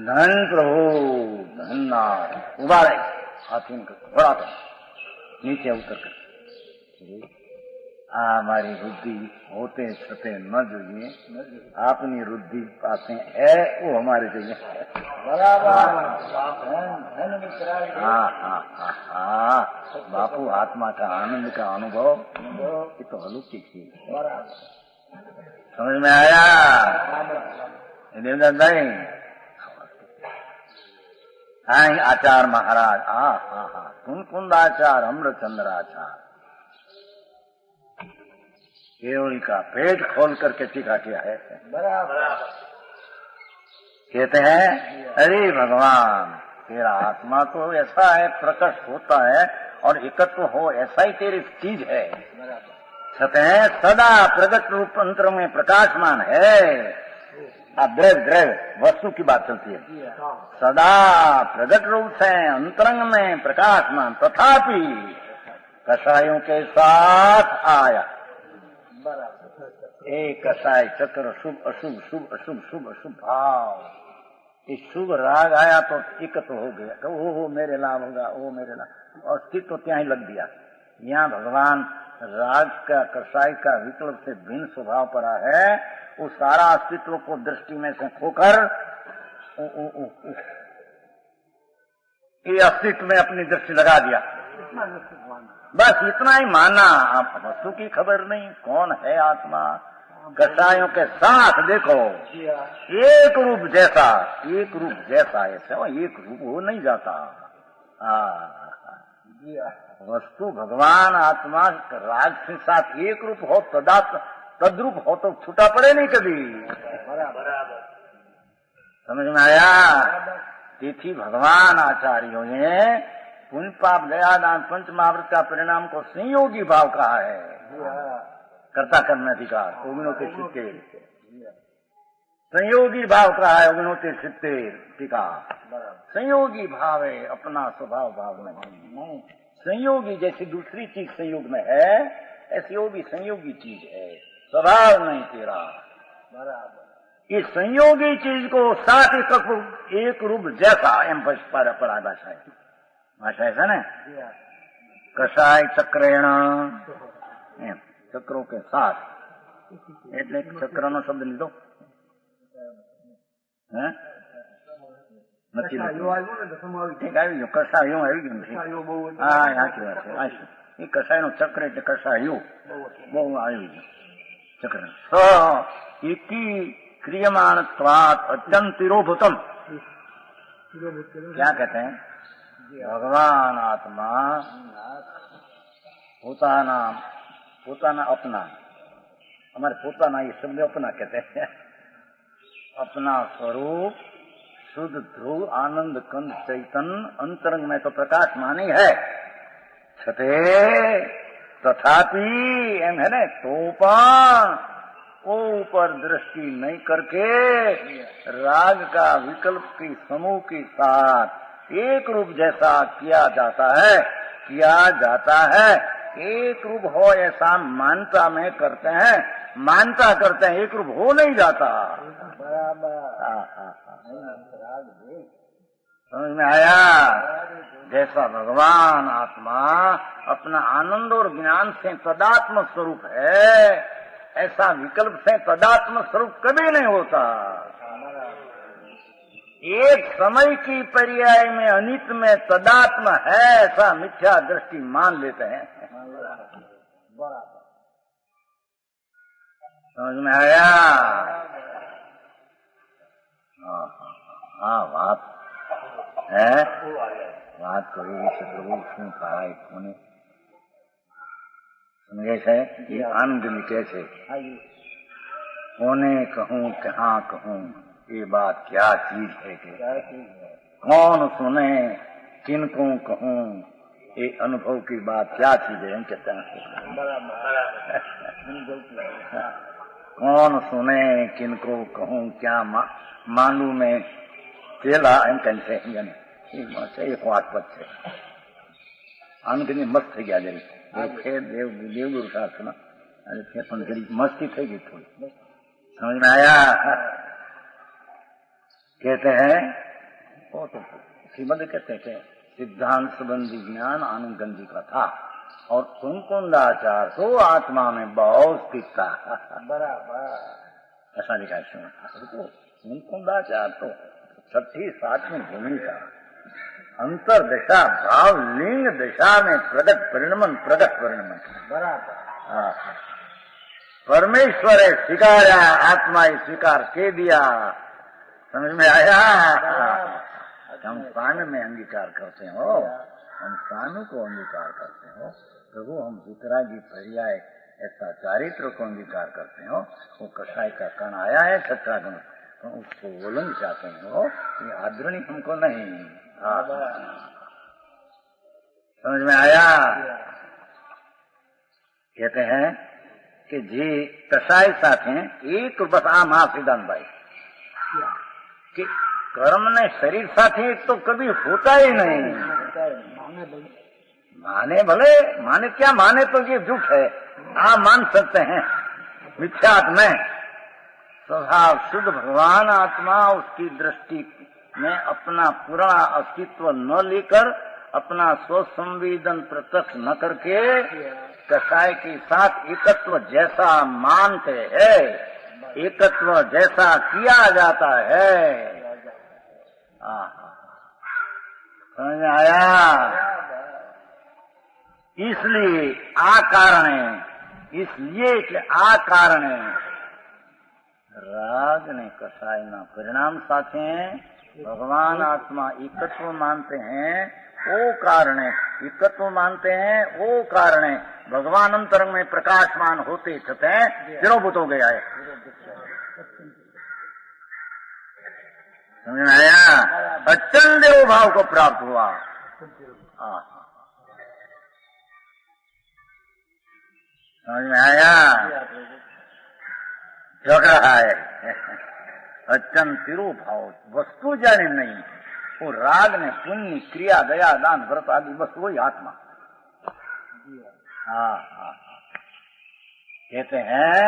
धन प्रभु धननाथ उबारे हाथी को बड़ा था नीचे उतर कर, हमारी बुद्धि होते छते न જોઈએ, आपनी रुद्धि पाते है वो हमारे चाहिए। बराबर। हाँ हाँ हाँ हाँ, बापू आत्मा का आनंद का अनुभव ये तो अलौकिक चीज है, समझ में आया देवदास भाई। हाँ आचार्य महाराज, हाँ हाँ हाँ, कुंदाचार्य अम्रचंद्राचार्य केवल का पेट खोल करके टीका किया है। बराबर। कहते हैं अरे भगवान तेरा आत्मा तो ऐसा है, प्रकट होता है और एकत्व हो, ऐसा ही तेरी चीज है। सतह सदा प्रगट रूप अंतर में प्रकाशमान है। अब द्रव्य वस्तु की बात चलती है, सदा प्रगट रूप से अंतरंग में प्रकाशमान, तथापि कषायों के साथ आया। एक कषाय चक्र शुभ अशुभ शुभ अशुभ शुभ अशुभ भाव, इस शुभ राग आया तो एकत्र हो गया, तो वो मेरे लाभ होगा, वो मेरे लाभ, और अस्तित्व तो ત્યાં ही लग दिया। यहाँ भगवान राग का कषाय का विकल्प से भिन्न स्वभाव पड़ा है, उस सारा अस्तित्व को दृष्टि में से खोकर ये अस्तित्व में अपनी दृष्टि लगा दिया, बस इतना ही माना। आप वस्तु की खबर नहीं, कौन है आत्मा, कषायों के साथ देखो, एक रूप जैसा, एक रूप जैसा, ऐसा एक रूप हो नहीं जाता। वस्तु भगवान आत्मा राग के साथ एक रूप हो, तद्रूप हो तो छूटा पड़े नहीं कभी। बराबर। समझ में आया। तिथि भगवान आचार्यों ने पुण्य पाप दया दान पंच महाव्रत का परिणाम को संयोगी भाव कहा है। कर्ता करने अधिकार ओगनोते सित्तेर, संयोगी भाव कहा है ओगनोते सित्तेर टीका। संयोगी भाव है, अपना स्वभाव भाव में नहीं। संयोगी जैसे दूसरी चीज संयोग में है, ऐसी वो भी संयोगी चीज है, स्वभाव नहीं तेरा। बराबर। इस संयोगी चीज को साथ एक रूप जैसा एम पड़ा भाषा है, भाषा ऐसा ना, कषाय चक्रेण एम चक्रों के साथ, એટલે ચક્રનો શબ્દ લીધો, નથી આવી ગયું કસાયું આવી ગયું છે. હા સાચી વાત છે. એ કસાયનું ચક્ર એટલે કસાયું બહુ આવી ગયું चक्र एकी क्रियमाणत्वात् अत्यंतिरोभूतम. क्या कहते हैं? भगवान आत्मा પોતાના अपना, हमारे પોતાના ये शब्द अपना कहते हैं, अपना स्वरूप शुद्ध ध्रुव आनंद कंद चैतन अंतरंग में तो प्रकाश मानी है छते तथापि एम है ने तो पण ऊपर दृष्टि नहीं करके राग का विकल्प की समूह के साथ एक रूप जैसा किया जाता है एक रूप हो ऐसा मानता में करते हैं, एक रूप हो नहीं जाता. समझ में आया? जैसा भगवान आत्मा अपना आनंद और ज्ञान से तदात्म स्वरूप है, ऐसा विकल्प से तदात्म स्वरूप कभी नहीं होता. एक समय की पर्याय में अनित में तदात्म है ऐसा मिथ्या दृष्टि मान लेते हैं. समझ में आया? हाँ बात है, बात करेगी प्रभु શું થાય કોને समझे છે? ये आनंद लिखे છે कोने कहूँ कहाँ कहूँ ये बात क्या चीज है कि कौन सुने किनको कहूँ ये अनुभव की बात क्या चीज है. हम कहते हैं कौन सुने किनको कहूँ क्या मालूम में પેલા એમ કઈ છે એક વાત પદ છે આનંદની મસ્ત થઈ ગયા જરી દેવગુરુ શાસ્ત્રમાં અને પણ જરી મસ્તી થઈ ગઈ થોડી. समझ में आया? कहते हैं वो तो श्रीमद कहते हैं सिद्धांत संबंधी ज्ञान आनंद गंजी का था और कुंकुंदाचार तो आत्मा में बहुत स्थित था. बराबर ऐसा लिखा है. कुंकुंदाचार तो 6ठी 7वीं भूमि का अंतर दिशा भाव लिंग दिशा में प्रगट परिणमन बराबर. परमेश्वर है स्वीकारा, आत्मा ही स्वीकार के दिया. समझ में आया? हम स्थान में अंगीकार करते हो, हम स्थानों को अंगीकार करते हो प्रभु, हम वितरागी पर्याय ऐसा चारित्र को अंगीकार करते हो. वो कसाई का कण आया है 6ठा गुण, उसको उल्लंघ चाहते हो, ये आदरणीय हमको नहीं. समझ में आया? कहते हैं कि जी कसाई साथ हैं एक बस आ महासिद्धांत भाई कि कर्म ने शरीर साथ एक तो कभी होता ही नहीं. माने भले माने क्या माने तो ये झूठ है. आप मान सकते हैं मिथ्यात्म में स्वभाव शुद्ध भगवान आत्मा उसकी दृष्टि में अपना पुराना अस्तित्व न लेकर अपना स्वसंवेदन प्रत्यक्ष न करके कसाय के साथ एकत्व जैसा मानते हैं, एकत्व जैसा किया जाता है. समझ में आया? इसलिए आ कारण है, इसलिए कि आ कारण है राग ने कसाय ना परिणाम साथे भगवान आत्मा एकत्व मानते हैं, वो कारण है एकत्व मानते हैं, वो कारण है भगवान अंतरंग में प्रकाशमान होते छते द्रवभूत हो गया है. समझ में आया? अचल देव भाव को प्राप्त हुआ. समझ में आया? झग रहा है अचन तिरु भाव वस्तु जाने नहीं, वो राग ने पुण्य क्रिया दया दान व्रत आदि बस वही आत्मा. हाँ कहते हैं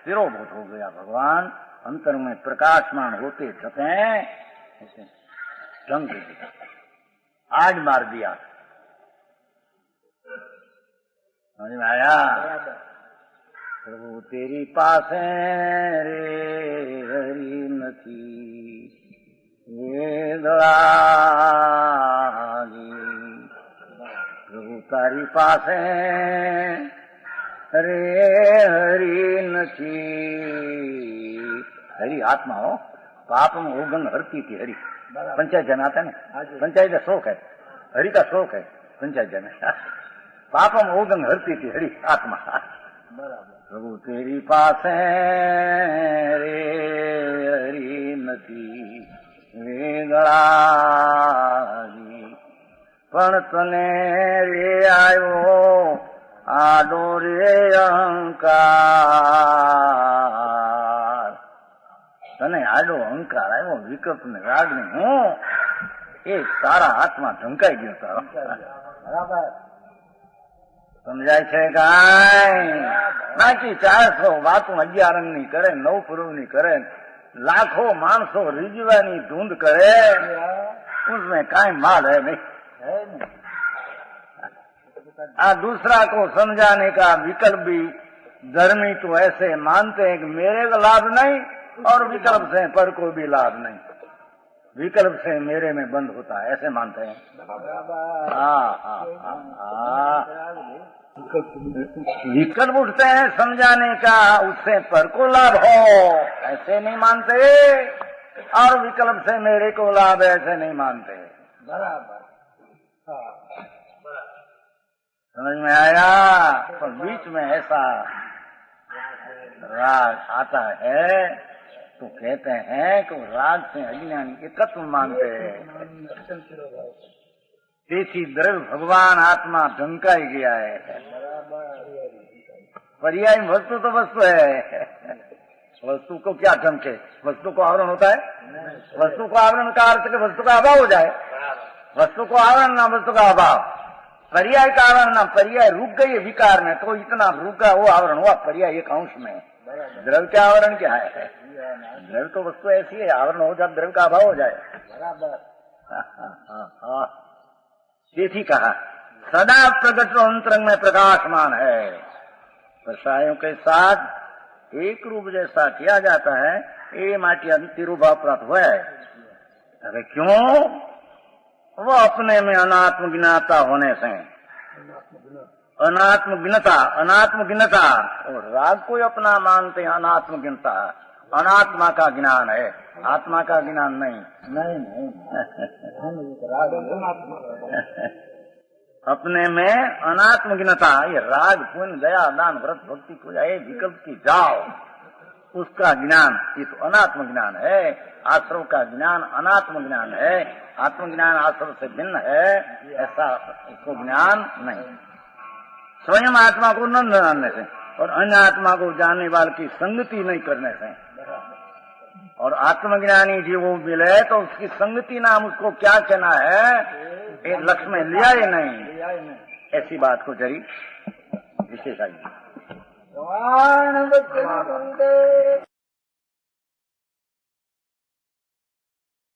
तिरोभूत हो गया भगवान अंतर में प्रकाशमान होते छते ढंग आज मार दिया. समझ में आया? प्रभु तेरी पास रे हरि नथी વેદળાજી પ્રભુ તારી પાસે રે હરી નથી. હરી આત્મા हो, पाप में उगन हरती थी हरि. पंचायत जन आता है ना, पंचायत का शौक है, हरि का शौक है पंचायत जन. पाप में उगन हरती थी हरि आत्मा. प्रभु तेरी पास रे हरि નથી વેગળાજી પણ તને રે આવ્યો આડો રે અહંકાર. તને આડો અહંકાર આવ્યો વિકલ્પ ને રાગ ને હું એ તારા હાથમાં ઢંકાઈ ગયો તારો. બરાબર સમજાય છે કાંઈ? બાકી 400 વાતો 11 ની કરે, 9 પૂર્વ ની કરે, लाखों मानसों रिजवानी धुंध करे, उसमें काई माल है नहीं. दूसरा को समझाने का विकल्प भी धर्मी तो ऐसे मानते हैं कि मेरे को लाभ नहीं और विकल्प से पर को भी लाभ नहीं, विकल्प से मेरे में बंद होता है, ऐसे मानते हैं. विकल्प उठते हैं समझाने का, उससे पर को लाभ हो ऐसे नहीं मानते, और विकल्प से मेरे को लाभ ऐसे नहीं मानते. बराबर समझ में आया? तो बीच में ऐसा राग आता है तो कहते हैं कि राग से अज्ञानी के तत्व मानते हैं. તેથી દ્રવ્ય ભગવાન આત્મા ઢંકાઈ ગયા है. पर्याय वस्तु तो वस्तु है, वस्तु को क्या ढंके? वस्तु को आवरण होता है, वस्तु को आवरण का अर्थ के वस्तु का अभाव हो जाए. वस्तु को आवरण ना वस्तु का अभाव, पर्याय का आवरण ना पर्याय रुक गई विकार में तो इतना रुका वो आवरण हुआ पर्याय एक अंश में. द्रव्य का आवरण क्या है? द्रव्य तो वस्तु ऐसी है, आवरण हो जाए द्रव्य का अभाव हो जाए. बराबर. તેથી कहा सदा प्रगट अंतरंग में प्रकाशमान है. प्रसायों के साथ एक रूप जैसा किया जाता है, ये माटी तिरुभाव प्राप्त हुआ है. अरे क्यों? वो अपने में अनात्म गिनाता होने से, अनात्म गिनता और राग को अपना मानते हैं अनात्म गिनता. अनात्मा का ज्ञान है, आत्मा का ज्ञान नहीं. अपने में अनात्म गिनता, ये राग पुण्य दया दान व्रत भक्ति पूजा ये विकल्प की जाओ, उसका ज्ञान ये तो अनात्म ज्ञान है. आश्रव का ज्ञान अनात्म ज्ञान है, आत्मज्ञान आश्रव से भिन्न है, ऐसा इसको ज्ञान नहीं. स्वयं आत्मा को न जानने से और अन्य आत्मा को जानने वाले की संगति नहीं करने से, और आत्मज्ञानी जीव मिले तो उसकी संगति नाम उसको क्या कहना है, एक लक्ष्य में लिया ही नहीं. ऐसी बात को जरी विशेष आई.